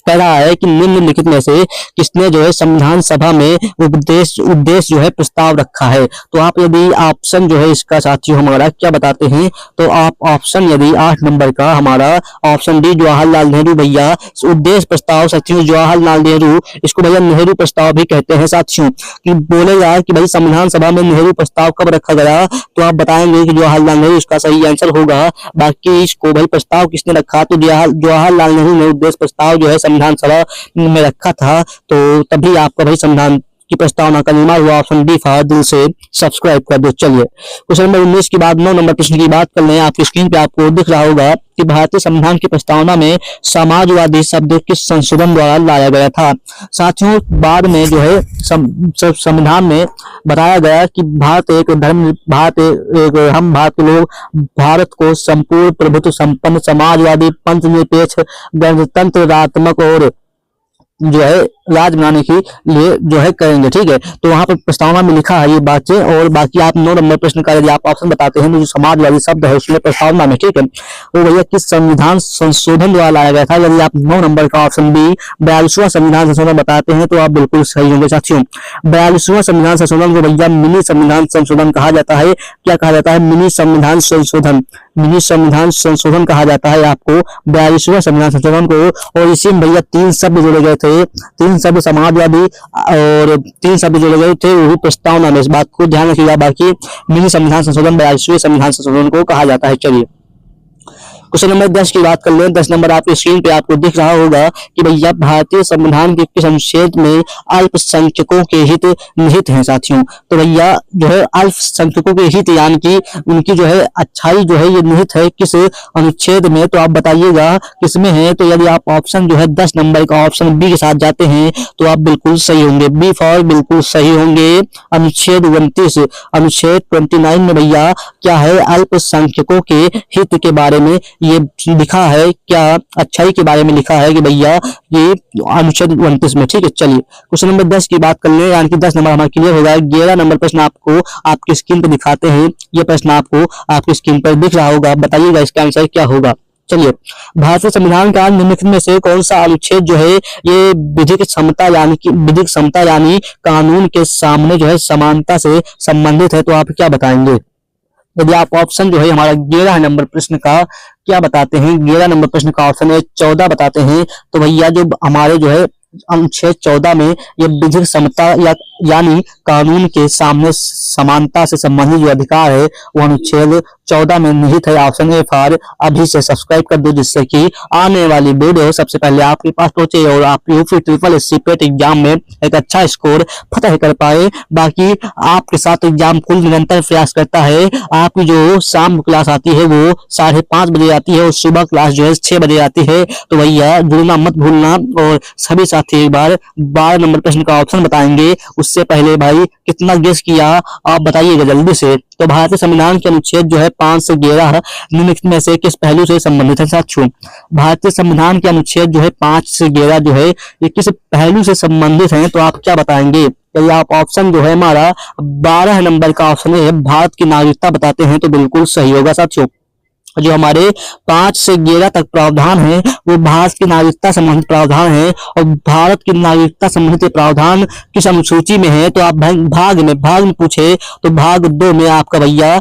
कह रहा है कि निम्नलिखित में से किसने जो है संविधान सभा में उद्देश्य जो है प्रस्ताव रखा है। तो आप यदि ऑप्शन जो है इसका साथियों हमारा क्या बताते हैं तो आप ऑप्शन यदि 8 नंबर का हमारा ऑप्शन डी जवाहरलाल नेहरू भैया उद्देश्य प्रस्ताव साथियों जवाहरलाल नेहरू, इसको भैया नेहरू प्रस्ताव भी कहते हैं साथियों। कि बोलेगा कि भाई संविधान सभा में नेहरू प्रस्ताव कब रखा गया तो आप बताएंगे कि जवाहरलाल नेहरू इसका सही आंसर होगा। बाकी इसको भाई प्रस्ताव किसने रखा तो जवाहरलाल नेहरू ने उद्देश्य प्रस्ताव जो है संविधान सभा में रखा था। तो तभी आपका भाई संविधान की प्रस्तावना का निर्माण हुआ। ऑप्शन डी फॉर दिल से सब्सक्राइब कर दो। चलिए क्वेश्चन नंबर 19 के बाद 9 नंबर प्रश्न की बात कर लें। आपकी स्क्रीन पे आपको दिख रहा होगा कि भारतीय संविधान की प्रस्तावना में समाजवादी शब्द किस संशोधन द्वारा लाया गया था। साथियों बाद में जो है संविधान में बताया गया कि भारत एक हम भारत के लोग भारत को संपूर्ण प्रभुत्व संपन्न समाजवादी पंथ निरपेक्ष गणतंत्रात्मक और जो है राज बनाने के लिए जो है करेंगे। ठीक है, तो वहां पर प्रस्तावना में लिखा है ये बातें। और बाकी आप 9 नंबर प्रश्न का यदि आप ऑप्शन बताते हैं तो जो समाजवादी शब्द है उसमें प्रस्तावना में, ठीक है, वो भैया किस संविधान संशोधन द्वारा लाया गया था। यदि आप 9 नंबर का ऑप्शन बी 42वां संविधान संशोधन बताते हैं तो आप बिल्कुल सही होंगे साथियों। 42वां संविधान संशोधन को भैया मिनी संविधान संशोधन कहा जाता है। क्या कहा जाता है? मिनी संविधान संशोधन, मिनी संविधान संशोधन कहा जाता है आपको 42वां संविधान संशोधन को। और इसी में भैया 3 शब्द जोड़े गए थे, 3 शब्द समाजवादी और 3 शब्द जोड़े गए थे वो भी प्रस्तावना में। इस बात को ध्यान रखिएगा। बाकी मिनी संविधान संशोधन 42वें संविधान संशोधन को कहा जाता है। चलिए क्वेश्चन नंबर 10 की बात कर लें। 10 नंबर आपकी स्क्रीन पे आपको दिख रहा होगा कि भैया भारतीय संविधान के किस अनुच्छेद में अल्पसंख्यकों के हित निहित हैं साथियों। तो भैया जो है अल्पसंख्यकों के हित यानी कि उनकी जो है अच्छाई जो है ये निहित है किस अनुच्छेद में, तो आप बताइएगा किसमें है। तो यदि आप ऑप्शन जो है 10 नंबर का ऑप्शन बी के साथ जाते हैं तो आप बिल्कुल सही होंगे। बी फॉर बिल्कुल सही होंगे। अनुच्छेद 29, अनुच्छेद 29 में भैया क्या है? अल्पसंख्यकों के हित के बारे में ये लिखा है। क्या? अच्छाई के बारे में लिखा है कि भैया ये अनुच्छेद 29 में। ठीक है, चलिए क्वेश्चन नंबर 10 की बात कर ले, यानी कि 10 नंबर हमारा क्लियर होगा। 11 नंबर प्रश्न आपको आपकी स्क्रीन पर दिखाते हैं। ये प्रश्न आपको आपकी स्क्रीन पर दिख रहा होगा, बताइएगा इसका आंसर क्या होगा। चलिए, भारतीय संविधान का निम्नलिखित में से कौन सा अनुच्छेद जो है ये विधिक समता यानी कानून के सामने जो है समानता से संबंधित है, तो आप क्या बताएंगे। यदि आप ऑप्शन जो है हमारा 11 नंबर प्रश्न का क्या बताते हैं, 11 नंबर प्रश्न का ऑप्शन है 14 बताते हैं, तो भैया जो हमारे जो है अनुच्छेद 14 में ये विधिक समता यानी कानून के सामने समानता से संबंधित जो अधिकार है वो अनुच्छेद 14 में निहित है। Option A for. अभी से सब्सक्राइब कर दो जिससे कि आने वाली वीडियो सबसे पहले आपके पास पहुंचे और आप यूपी ट्रिपल एससी पेट एग्जाम में एक अच्छा स्कोर फतह कर पाए। बाकी आपके साथ एग्जाम कुल निरंतर प्रयास करता है। आपकी जो शाम क्लास आती है वो 5:30 बजे आती है और सुबह क्लास जो है 6 बजे आती है। तो भैया जुड़ना मत भूलना। और सभी साथी एक बार 12 नंबर प्रश्न का ऑप्शन बताएंगे, उससे पहले भाई कितना गेस किया आप बताइएगा जल्दी से। तो भारतीय संविधान के अनुच्छेद जो है 5 से 11 निम्नलिखित में से किस पहलू से संबंधित है साथियों। भारतीय संविधान के अनुच्छेद जो है 5 से 11 जो है ये किस पहलू से संबंधित है, तो आप क्या बताएंगे। यदि आप ऑप्शन जो है हमारा 12 नंबर का ऑप्शन है भारत की नागरिकता बताते हैं तो बिल्कुल सही होगा साथियों। जो हमारे 5 से 11 तक प्रावधान है वो भारत की नागरिकता संबंधित प्रावधान है। और भारत की नागरिकता संबंधित प्रावधान किस अनुसूची में है, तो आप भाग में पूछे तो भाग 2 में आपका भैया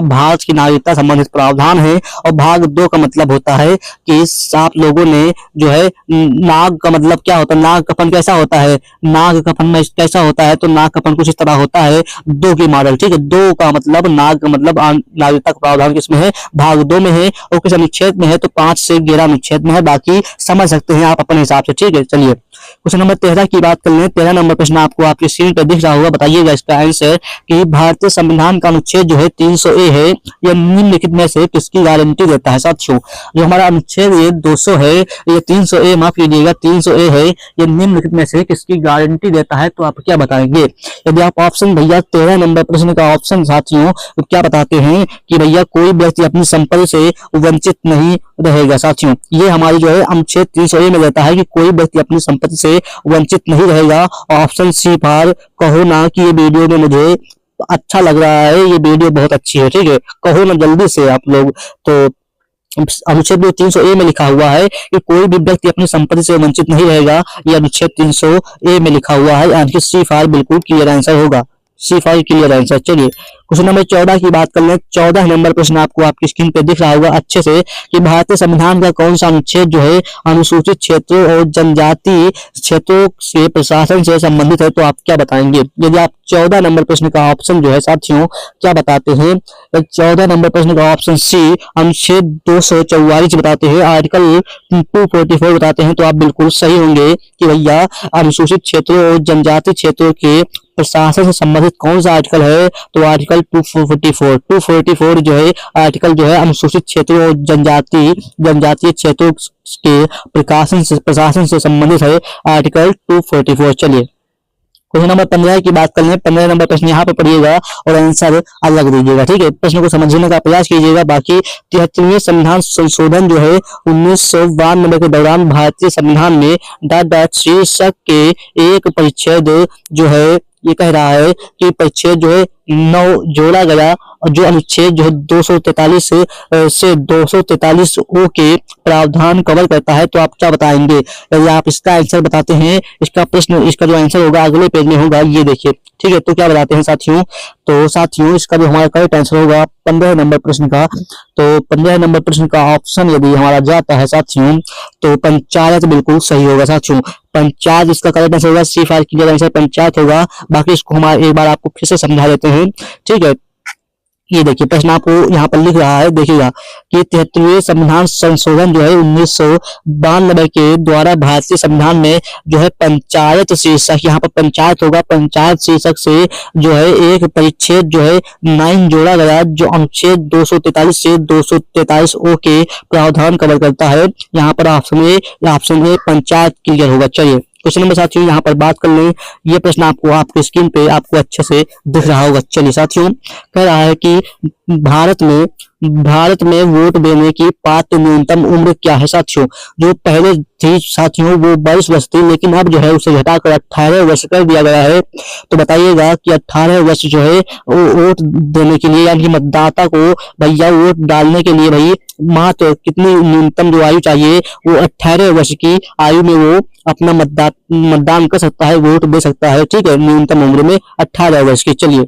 भारत की नागरिकता संबंधित प्रावधान है। और भाग 2 का मतलब होता है कि आप लोगों ने जो है नाग का मतलब क्या होता है, नाग कफन कैसा होता है, नाग कफन में कैसा होता है, तो नाग कफन कुछ इस तरह होता है 2 की मॉडल। ठीक है, 2 का मतलब नाग का मतलब नागरिकता का प्रावधान किसमें है, भाग 2 में है। और किस अनुच्छेद में है, तो 5 से 11 अनुच्छेद में है। बाकी समझ सकते हैं आप अपने हिसाब से। ठीक है, चलिए क्वेश्चन नंबर 13 की बात कर लें। 13 नंबर प्रश्न आपको आपकी स्क्रीन पर दिख रहा होगा, बताइएगा इसका आंसर कि भारतीय संविधान का अनुच्छेद जो है 300A है यह निम्नलिखित में से किसकी गारंटी देता है साथियों। जो हमारा अनुच्छेद ये 200 है, ये 300A माफ कीजिएगा 300A है, ये निम्नलिखित में से किसकी गारंटी देता है, तो आप क्या बताएंगे। यदि आप ऑप्शन भैया 13 नंबर प्रश्न का ऑप्शन साथियों तो क्या बताते हैं कि भैया कोई व्यक्ति अपनी संपत्ति से वंचित नहीं रहेगा साथियों। ये हमारी जो है अनुच्छेद 300A में रहता है कि कोई व्यक्ति अपनी संपत्ति से वंचित नहीं रहेगा। Option C for. कहो ना कि ये वीडियो में मुझे अच्छा लग रहा है, ये वीडियो बहुत अच्छी है। ठीक है, कहो ना जल्दी से आप लोग। तो अनुच्छेद 300A में लिखा हुआ है कि कोई भी व्यक्ति अपनी संपत्ति से वंचित नहीं रहेगा। ये अनुच्छेद 300A में लिखा हुआ है, यानी कि सी फॉर बिल्कुल क्लियर आंसर होगा। सी फॉर क्लियर आंसर। चलिए क्वेश्चन नंबर 14 की बात कर लें। 14 नंबर प्रश्न आपको आपकी स्क्रीन पे दिख रहा होगा अच्छे से कि भारतीय संविधान का कौन सा अनुच्छेद जो है अनुसूचित क्षेत्रों और जनजातीय क्षेत्रों के प्रशासन से संबंधित है, तो आप क्या बताएंगे। यदि आप 14 नंबर प्रश्न का ऑप्शन जो है साथियों क्या बताते हैं, 14 नंबर प्रश्न का ऑप्शन सी अनुच्छेद 244 बताते हैं, आर्टिकल 244 बताते हैं, तो आप बिल्कुल सही होंगे कि भैया अनुसूचित क्षेत्रों और जनजातीय क्षेत्रों के प्रशासन से संबंधित कौन सा आर्टिकल है, तो आर्टिकल 244 जो है आर्टिकल जो है अनुसूचित क्षेत्रों और जनजातीय क्षेत्रों के प्रशासन से संबंधित है, आर्टिकल 244। चलिए क्वेश्चन नंबर 15 की बात कर लें। 15 नंबर प्रश्न यहाँ पे पढ़िएगा और आंसर अलग दीजिएगा, ठीक है। प्रश्न को समझने का प्रयास कीजिएगा। बाकी 73वें संविधान संशोधन जो है 1992 के दौरान भारतीय संविधान में डॉट डॉट शीर्षक के एक परिच्छेद जो है ये कह रहा है कि परिच्छेद जो है 9 जोड़ा गया, और जो अनुच्छेद जो है 243 से 243 ओ के प्रावधान कवर करता है। तो आप क्या बताएंगे? यदि आप इसका आंसर बताते हैं, इसका प्रश्न, इसका जो आंसर होगा अगले पेज में होगा, ये देखिए, ठीक है। तो क्या बताते हैं साथियों? तो साथियों इसका जो हमारा करेक्ट आंसर होगा 15 नंबर प्रश्न का, तो 15 नंबर प्रश्न का ऑप्शन यदि हमारा जाता है साथियों, तो पंचायत बिल्कुल सही होगा साथियों। पंचायत इसका करेक्ट आंसर होगा। सी फाइव क्लियर आंसर पंचायत होगा। बाकी इसको हम एक बार आपको फिर से समझा देते हैं, ठीक है। ये देखिए प्रश्न आपको यहाँ पर लिख रहा है, देखिएगा कि 73वें संविधान संशोधन जो है 1992 के द्वारा भारतीय संविधान में जो है पंचायत शीर्षक, यहाँ पर पंचायत होगा, पंचायत शीर्षक से जो है एक परिच्छेद जो है 9 जोड़ा गया, जो अनुच्छेद 243 से 243 ओ के प्रावधान कवर करता है। यहाँ पर ऑप्शन ए पंचायत क्लियर होगा। चलिए क्वेश्चन नंबर साथियों यहाँ पर बात कर लें। ये प्रश्न आपको आपके स्क्रीन पे आपको अच्छे से दिख रहा होगा। चलिए साथियों, कह रहा है कि भारत में वोट देने की पात्र न्यूनतम उम्र क्या है साथियों? जो पहले थी साथियों वो 22 वर्ष थी, लेकिन अब जो है उसे घटाकर 18 वर्ष कर दिया गया है। तो बताइएगा कि 18 वर्ष जो है वोट देने के लिए, यानी मतदाता को भैया वोट डालने के लिए भाई मात्र कितनी न्यूनतम जो आयु चाहिए, वो 18 वर्ष की आयु में वो अपना मतदान कर सकता है, वोट दे सकता है, ठीक है। न्यूनतम उम्र में 18 वर्ष की। चलिए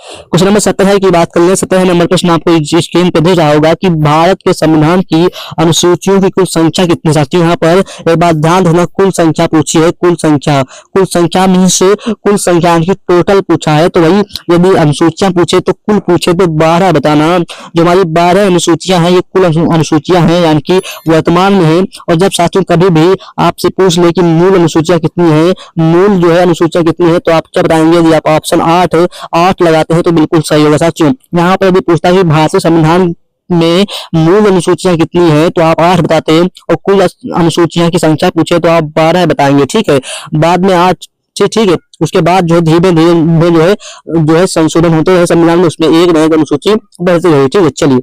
क्वेश्चन नंबर 17 की बात कर ले। 17 नंबर प्रश्न आपको स्क्रीन पर दिख रहा होगा कि भारत के संविधान की अनुसूचियों की कुल संख्या कितनी साथियों? यहाँ पर एक बात ध्यान देना, कुल संख्या पूछी है, कुल संख्या मीन्स कुल संख्या की टोटल पूछा है। तो वही यदि अनुसूचियां पूछे तो कुल पूछे तो 12 बताना। जो हमारी 12 अनुसूचियां हैं ये कुल अनुसूचियां हैं, यानी कि वर्तमान में है। और जब साथियों कभी भी आपसे पूछ ले कि मूल अनुसूचियां कितनी है, मूल जो है अनुसूचियां कितनी है, तो आप क्या बताएंगे? यदि आप ऑप्शन 8 लगाते हैं तो बिल्कुल सही होगा साथियों। यहाँ पर भी पूछता है कि भारतीय संविधान में मूल अनुसूचियां कितनी है, तो आप 8 बताते हैं, और कुल अनुसूचियां की संख्या पूछे तो आप 12 बताएंगे, ठीक है। बाद में 8, ठीक है। उसके बाद जो धीरे धीरे जो है संशोधन होते हैं संविधान में, उसमें एक नई अनुसूची बढ़ती रही, ठीक है। चलिए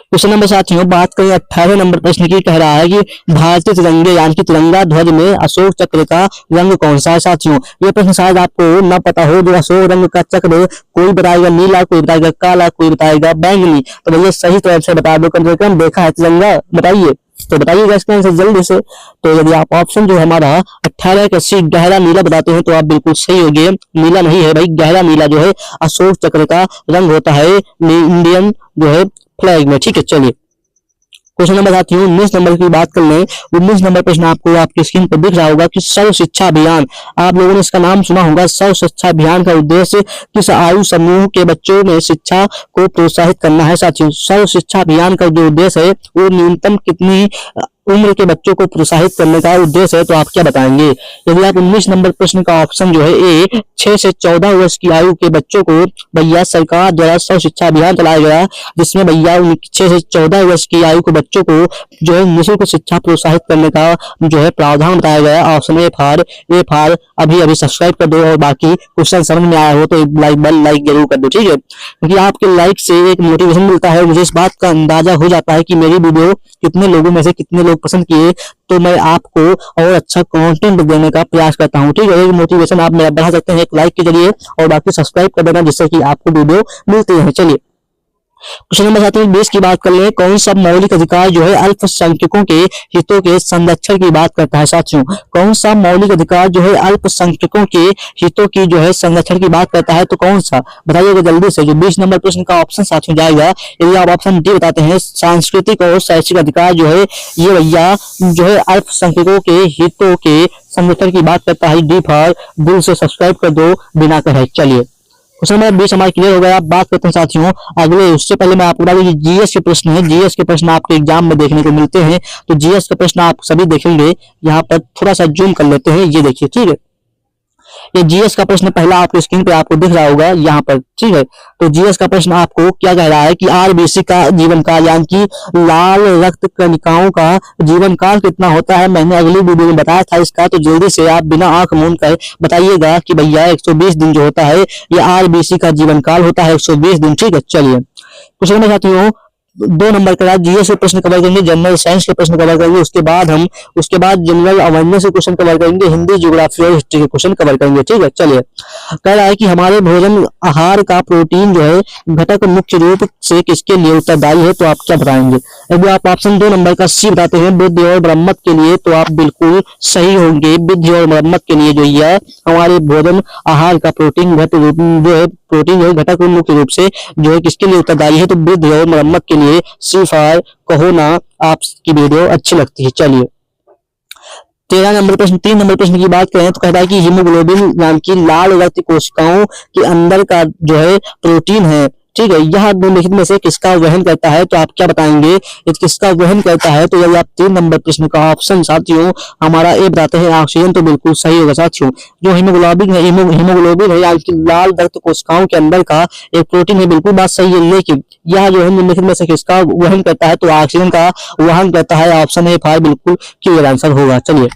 क्वेश्चन नंबर साथियों बात करें 18 नंबर प्रश्न की। कह रहा है कि भारतीय तिरंगे यानी कि तिरंगा ध्वज में अशोक चक्र का रंग कौन सा है साथियों? ये प्रश्न शायद आपको न पता हो। जो अशोक रंग का चक्र, कोई बताएगा नीला, कोई बताएगा काला, कोई बताएगा बैंगनी। तो भैया सही तरह से बता दो, कम से कम देखा है तिरंगा, बताइए। तो बताइएगा इसका आंसर जल्दी से। तो यदि आप ऑप्शन जो है हमारा 18 का सी गहरा नीला बताते हैं तो आप बिल्कुल सही हो गए। नीला नहीं है भाई, गहरा नीला जो है अशोक चक्र का रंग होता है इंडियन जो है फ्लैग में, ठीक है। चलिए क्वेश्चन नंबर साथियों 19 नंबर की बात कर लें। 19 नंबर प्रश्न आपको आपकी स्क्रीन पर दिख रहा होगा कि सर्व शिक्षा अभियान, आप लोगों ने इसका नाम सुना होगा। सर्व शिक्षा अभियान का उद्देश्य किस आयु समूह के बच्चों में शिक्षा को प्रोत्साहित करना है साथियों? सर्व शिक्षा अभियान का जो उद्देश्य है वो न्यूनतम कितनी उम्र के बच्चों को प्रोत्साहित करने का उद्देश्य है, तो आप क्या बताएंगे? यदि आप 19 नंबर प्रश्न का ऑप्शन जो है ए 6 से 14 वर्ष की आयु के बच्चों को भैया सरकार द्वारा सर्व शिक्षा अभियान चलाया गया, जिसमें भैया 6 से 14 वर्ष की आयु के बच्चों को जो है निःशुल्क शिक्षा प्रोत्साहित करने का जो है प्रावधान बताया गया। ऑप्शन ए फॉर अभी सब्सक्राइब कर दो, और बाकी क्वेश्चन समझ में आया हो तो लाइक जरूर कर दो, ठीक है। क्योंकि आपके लाइक से एक मोटिवेशन मिलता है, मुझे इस बात का अंदाजा हो जाता है कि मेरी वीडियो कितने लोगों में से कितने लोग पसंद किए, तो मैं आपको और अच्छा कंटेंट देने का प्रयास करता हूं, ठीक है। एक मोटिवेशन आप मेरा बढ़ा सकते हैं एक लाइक के जरिए, और बाकी सब्सक्राइब कर देना जिससे कि आपको वीडियो मिलती है। चलिए क्वेश्चन नंबर 20 की बात कर ले। कौन सा मौलिक अधिकार जो है अल्पसंख्यकों के हितों के संरक्षण की बात करता है साथियों? कौन सा मौलिक अधिकार जो है अल्पसंख्यकों के हितों की जो है संरक्षण की बात करता है, तो कौन सा बताइएगा जल्दी से। जो 20 नंबर प्रश्न का ऑप्शन साथियों जाएगा, यदि आप ऑप्शन डी बताते हैं सांस्कृतिक और शैक्षिक अधिकार जो है ये भैया जो है अल्पसंख्यकों के हितों के संरक्षण की बात करता है। डी फॉर दिल से सब्सक्राइब कर दो बिना कहे। चलिए क्वेश्चन नंबर 20 हमारा क्लियर हो गया। आप बात करते हैं साथियों अगले, उससे पहले मैं आपको बता दूं जीएस के प्रश्न है। जीएस के प्रश्न आपके एग्जाम में देखने को मिलते हैं, तो जीएस के प्रश्न आप सभी देखेंगे। यहाँ पर थोड़ा सा जूम कर लेते हैं, ये देखिए, ठीक है। ये जीएस का प्रश्न पहला आपको स्क्रीन पे आपको दिख रहा होगा यहाँ पर, ठीक है। तो जीएस का प्रश्न आपको क्या कह रहा है कि आरबीसी का जीवन काल यानी कि लाल रक्त कणिकाओं का जीवन काल कितना होता है। मैंने अगली वीडियो में बताया था इसका, तो जल्दी से आप बिना आंख मूंद कर बताइएगा कि भैया 120 दिन जो होता है ये आरबीसी का जीवन काल होता है, 120 दिन, ठीक है। चलिए क्वेश्चन नंबर साथियों 2 नंबर का जीएस के प्रश्न कवर करेंगे, जनरल साइंस के प्रश्न कवर करेंगे, उसके बाद जनरल अवेयरनेस के क्वेश्चन कवर करेंगे, हिंदी, ज्योग्राफी और हिस्ट्री के क्वेश्चन कवर करेंगे, ठीक है। चलिए कह रहा है कि हमारे भोजन आहार का प्रोटीन जो है घटक मुख्य रूप से किसके लिए उत्तरदायी है, तो आप क्या बताएंगे। यदि आप ऑप्शन 2 नंबर का सी बताते हैं वृद्धि और मरम्मत के लिए, तो आप बिल्कुल सही होंगे। वृद्धि और मरम्मत के लिए जो है हमारे भोजन आहार का प्रोटीन घटक जो है घटक मुख्य रूप से जो है किसके लिए उत्तरदायी है, तो वृद्धि और मरम्मत के लिए। सी फार कहो ना आपकी वीडियो अच्छी लगती है। चलिए 13 नंबर प्रश्न 3 नंबर प्रश्न की बात करें तो कहता है कि हीमोग्लोबिन नाम की लाल रक्त कोशिकाओं के अंदर का जो है प्रोटीन है, ठीक है, यह निम्नलिखित में से किसका वहन करता है, तो आप क्या बताएंगे ये किसका वहन करता है। तो यदि आप 3 नंबर प्रश्न का ऑप्शन साथियों हमारा ए बताते हैं ऑक्सीजन, तो बिल्कुल सही होगा साथियों। जो हीमोग्लोबिन है यानी कि लाल रक्त कोशिकाओं के अंदर का एक प्रोटीन है, बिल्कुल बात सही है, लेकिन यह जो है निम्नलिखित में से किसका वहन करता है, तो ऑक्सीजन का वहन करता है। ऑप्शन ए 5 बिल्कुल क्लियर आंसर होगा। चलिए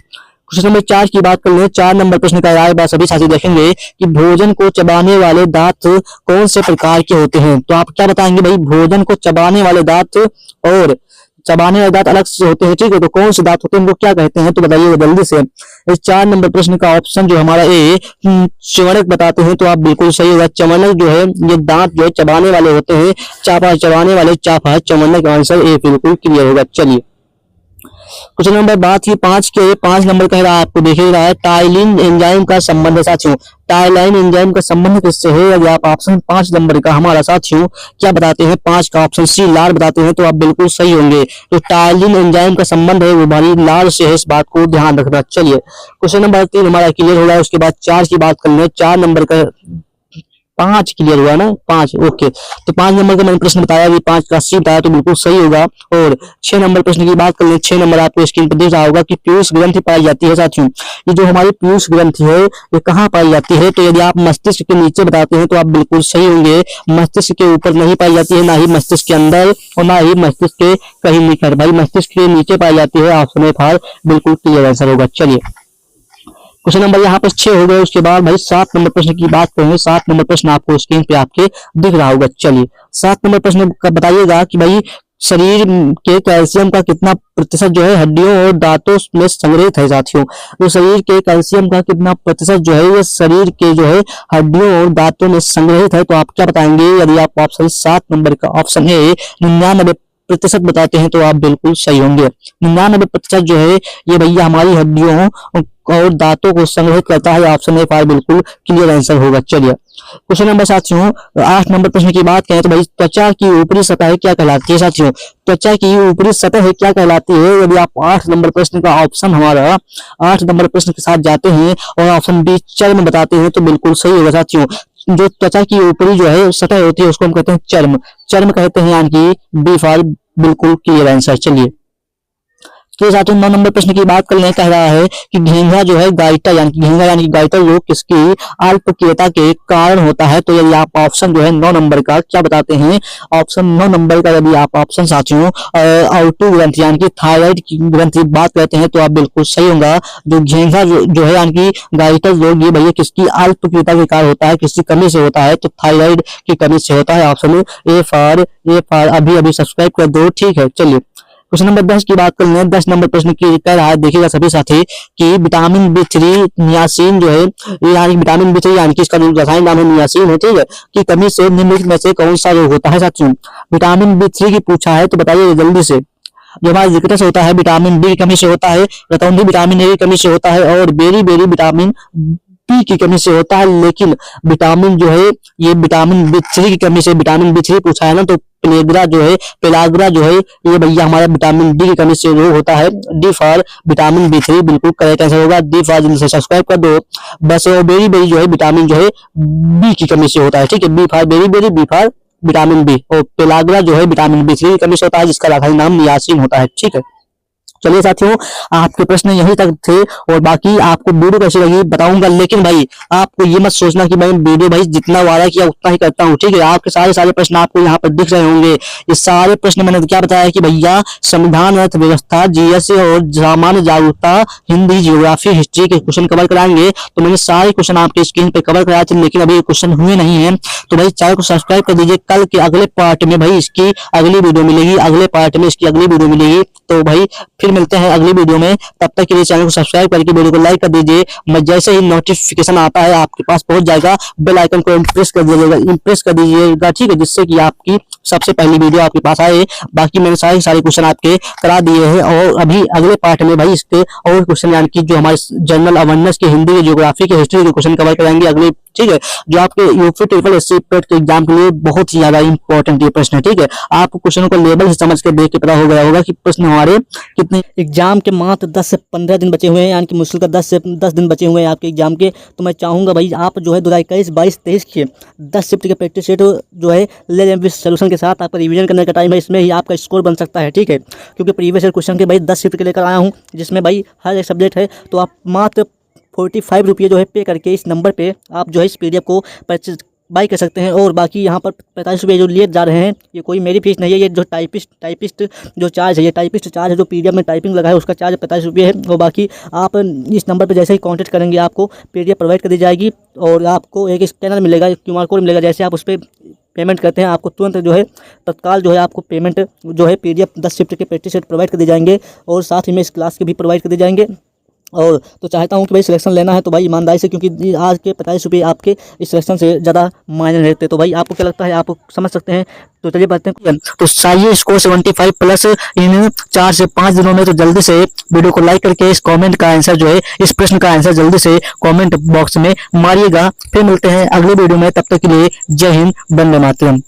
क्वेश्चन नंबर 4 की बात कर लें। 4 नंबर प्रश्न का राय बात सभी साथी देखेंगे कि भोजन को चबाने वाले दांत कौन से प्रकार के होते हैं, तो आप क्या बताएंगे भाई। भोजन को चबाने वाले दांत और चबाने वाले दांत अलग से होते हैं, ठीक है, तो कौन से दांत होते हैं उनको क्या कहते हैं, तो बताइए जल्दी से। इस 4 नंबर प्रश्न का ऑप्शन जो हमारा ए चवनक बताते हैं, तो आप बिल्कुल सही होगा। चवनक जो है ये दांत जो है चबाने वाले होते हैं, चापा चबाने वाले चापा चवनक, आंसर ए बिल्कुल क्लियर होगा। चलिए क्वेश्चन नंबर बात की 5 नंबर कह रहा है आपको देख रहा है टाइलिन एंजाइम का संबंध साथियों। टाइलाइन एंजाइम का संबंध किससे है, यदि आप ऑप्शन 5 नंबर का हमारा साथियों क्या बताते हैं, 5 का ऑप्शन सी लार बताते हैं, तो आप बिल्कुल सही होंगे। तो टाइलिन एंजाइम का संबंध है वो हमारी लार से है, इस बात को ध्यान रखना। चलिए क्वेश्चन नंबर 3 हमारा क्लियर हो रहा है, उसके बाद 4 की बात कर ले। 4 नंबर का 5 क्लियर हुआ ना, 5 ओके। तो 5 नंबर का मैंने प्रश्न बताया कि 5 का सी बताया, तो बिल्कुल सही होगा। और 6 नंबर प्रश्न की बात कर ले। 6 नंबर आपको स्क्रीन पर दिख रहा होगा कि पीयूष ग्रंथि पाई जाती है साथियों। ये जो हमारी पीयूष ग्रंथि है ये कहाँ पाई जाती है, तो यदि आप मस्तिष्क के नीचे बताते हैं तो आप बिल्कुल सही होंगे। मस्तिष्क के ऊपर नहीं पाई जाती है, ना ही मस्तिष्क के अंदर और ना ही मस्तिष्क के कहीं निकट, भाई मस्तिष्क के नीचे पाई जाती है। ऑप्शन ए फार बिल्कुल क्लियर आंसर होगा। चलिए क्वेश्चन नंबर यहाँ पर 6 हो गए। उसके बाद भाई 7 नंबर प्रश्न की बात करेंगे। 7 नंबर प्रश्न आपको स्क्रीन पे आपके दिख रहा होगा। चलिए 7 नंबर प्रश्न का बताइएगा कि भाई शरीर के कैल्शियम का कितना प्रतिशत जो है हड्डियों और दांतों में संग्रहित है साथियों। तो शरीर के कैल्शियम का कितना प्रतिशत जो है ये शरीर के जो है हड्डियों और दांतों में संग्रहित है, तो आप क्या बताएंगे। यदि आप ऑप्शन 7 नंबर का ऑप्शन है 99% बताते हैं, तो आप बिल्कुल सही होंगे। 99% जो है ये भैया हमारी हड्डियों और दांतों को संग्रहित करता है। ऑप्शन ए 5 बिल्कुल क्लियर आंसर होगा। चलिए क्वेश्चन नंबर साथियों 8 नंबर प्रश्न की बात करें तो भाई त्वचा की ऊपरी सतह क्या कहलाती है साथियों। त्वचा की ऊपरी सतह क्या कहलाती है। यदि आप 8 नंबर प्रश्न का ऑप्शन हमारा 8 नंबर प्रश्न के साथ जाते हैं और ऑप्शन बी चर्म बताते हैं, तो बिल्कुल सही होगा साथियों। जो त्वचा की ऊपरी जो है सतह होती है उसको हम कहते हैं चर्म, चर्म कहते हैं, यानी कि बी 5 बिल्कुल क्लियर आंसर। चलिए तो साथियों 9 नंबर प्रश्न की बात करने कह रहा है कि घेंघा जो है गाइटर यानी कि घेंघा यानी कि गाइटर रोग किसकी अल्पक्रियता के कारण होता है। तो यदि आप ऑप्शन जो है 9 नंबर का क्या बताते हैं, ऑप्शन 9 नंबर का यदि आप ऑप्शन साथियों आउटू ग्रंथि यानी कि थायराइड की ग्रंथि बात करते हैं, तो आप बिल्कुल सही होगा। जो घेंघा जो है यानी कि गाइटर रोग ये भैया किसकी अल्पक्रियता के कारण होता है, किसकी कमी से होता है, तो थायराइड की कमी से होता है। ऑप्शन ए फॉर अभी सब्सक्राइब कर दो, ठीक है। चलिए क्वेश्चन नंबर 10 की बात कर लें। 10 नंबर प्रश्न की कह रहा है देखिएगा सभी साथी कि विटामिन B3 नियासिन जो है यानी विटामिन B3 यानी कि इसका रसायन नाम है नियासिन है, ठीक है, की कमी से निम्नलिखित में से कौन सा रोग होता है साथियों। विटामिन B3 की पूछा है, तो बताइए जल्दी से। जो हमारा जिक्र होता है विटामिन डी की कमी से होता है, रतौंधी विटामिन ए की कमी से होता है और बेरी विटामिन बी की कमी से होता है। लेकिन विटामिन जो है ये विटामिन B3 की कमी से विटामिन B3 पूछा है ना, तो पेलाग्रा जो है ये भैया हमारा विटामिन डी की कमी से रोग होता है। डी फॉर विटामिन B3 बिल्कुल करेक्ट आंसर होगा। डी फॉर जल्दी से सब्सक्राइब कर दो बस। और बेरी जो है विटामिन जो है बी की कमी से होता है, ठीक है। B for berry B for vitamin B. और पेलाग्रा जो है विटामिन B3 की कमी से होता है, जिसका रासायनिक नाम नियासिन होता है, ठीक है। चलिए साथियों, आपके प्रश्न यहीं तक थे और बाकी आपको वीडियो कैसी लगी बताऊंगा, लेकिन भाई आपको ये मत सोचना कि मैं वीडियो भाई जितना वादा किया उतना ही करता हूँ, ठीक है। आपके सारे सारे प्रश्न आपको यहाँ पर दिख रहे होंगे। ये सारे प्रश्न मैंने क्या बताया कि भैया संविधान, अर्थव्यवस्था, जीएस और सामान्य जागरूकता, हिंदी, ज्योग्राफी, हिस्ट्री के क्वेश्चन कवर कराएंगे। तो मैंने सारे क्वेश्चन आपके स्क्रीन पे कवर कराए थे, लेकिन अभी क्वेश्चन हुए नहीं है। तो भाई चैनल को सब्सक्राइब कर दीजिए। कल के अगले पार्ट में भाई इसकी अगली वीडियो मिलेगी, अगले पार्ट में इसकी अगली वीडियो मिलेगी। तो भाई फिर मिलते हैं अगली वीडियो में, तब तक के लिए चैनल को सब्सक्राइब करके वीडियो को लाइक कर दीजिए। मैं जैसे ही नोटिफिकेशन आता है आपके पास पहुंच जाएगा, बेल आइकन को इम्प्रेस कर दीजिएगा, ठीक है, जिससे कि आपकी सबसे पहली वीडियो आपके पास आए। बाकी मैंने सारे क्वेश्चन आपके करा दिए हैं और अभी अगले पार्ट में भाई इसके और क्वेश्चन यानी कि जो हमारे जनरल अवेयरनेस के, हिंदी के, ज्योग्राफी के, हिस्ट्री के क्वेश्चन कवर कराएंगे अगले, ठीक है, जो आपके यूपी ट्रिपल एससी पेट के एग्जाम के लिए बहुत ही ज्यादा इंपॉर्टेंट ये प्रश्न है, ठीक है। आपको क्वेश्चनों को लेवल से समझ के देख के पता हो गया होगा कि प्रश्न हमारे कितने। एग्जाम के मात्र 10 से 15 दिन बचे हुए हैं, यानी कि मुश्किल का 10 से 10 दिन बचे हुए हैं आपके एग्जाम के। तो मैं चाहूंगा भाई आप जो है 2021, 22, 23 के 10 शिफ्ट के प्रैक्टिस सेट जो है ले लें विद सोल्यूशन के साथ। आपका रिवीजन करने का टाइम है, इसमें ही आपका स्कोर बन सकता है, ठीक है, क्योंकि प्रीवियस ईयर क्वेश्चन के भाई 10 शिफ्ट के लेकर आया हूँ, जिसमें भाई हर एक सब्जेक्ट है। तो आप मात्र 45 रुपये जो है पे करके इस नंबर पे आप जो है इस PDF को परचेज बाई कर सकते हैं। और बाकी यहाँ पर 45 रुपये जो लिए जा रहे हैं, ये कोई मेरी फीस नहीं है, ये जो टाइपिस्ट जो चार्ज है, ये टाइपिस्ट चार्ज है जो PDF में टाइपिंग लगा है, उसका चार्ज 45 रुपये है। और बाकी आप इस नंबर पर जैसे ही कॉन्टेक्ट करेंगे आपको PDF प्रोवाइड कर दी जाएगी और आपको एक स्कैनर मिलेगा, QR कोड मिलेगा। जैसे आप उस पर पेमेंट करते हैं आपको तुरंत जो है तत्काल जो है आपको पेमेंट जो है PDF 10 शिफ्ट के प्रैक्टिस सेट प्रोवाइड कर दी जाएंगे और साथ ही में इस क्लास के भी प्रोवाइड कर दी जाएंगे। और तो चाहता हूँ कि भाई सिलेक्शन लेना है तो भाई ईमानदारी से, क्योंकि आज के 45 रुपये आपके इस सिलेक्शन से ज़्यादा मायने रहते। तो भाई आपको क्या लगता है, आप समझ सकते हैं। तो चलिए बढ़ते हैं। तो चाहिए स्कोर 75 प्लस इन 4 से 5 दिनों में। तो जल्दी से वीडियो को लाइक करके इस कमेंट का आंसर जो है, इस प्रश्न का आंसर जल्दी से कमेंट बॉक्स में मारिएगा। फिर मिलते हैं अगले वीडियो में, तब तक के लिए जय हिंद, वंदे मातरम।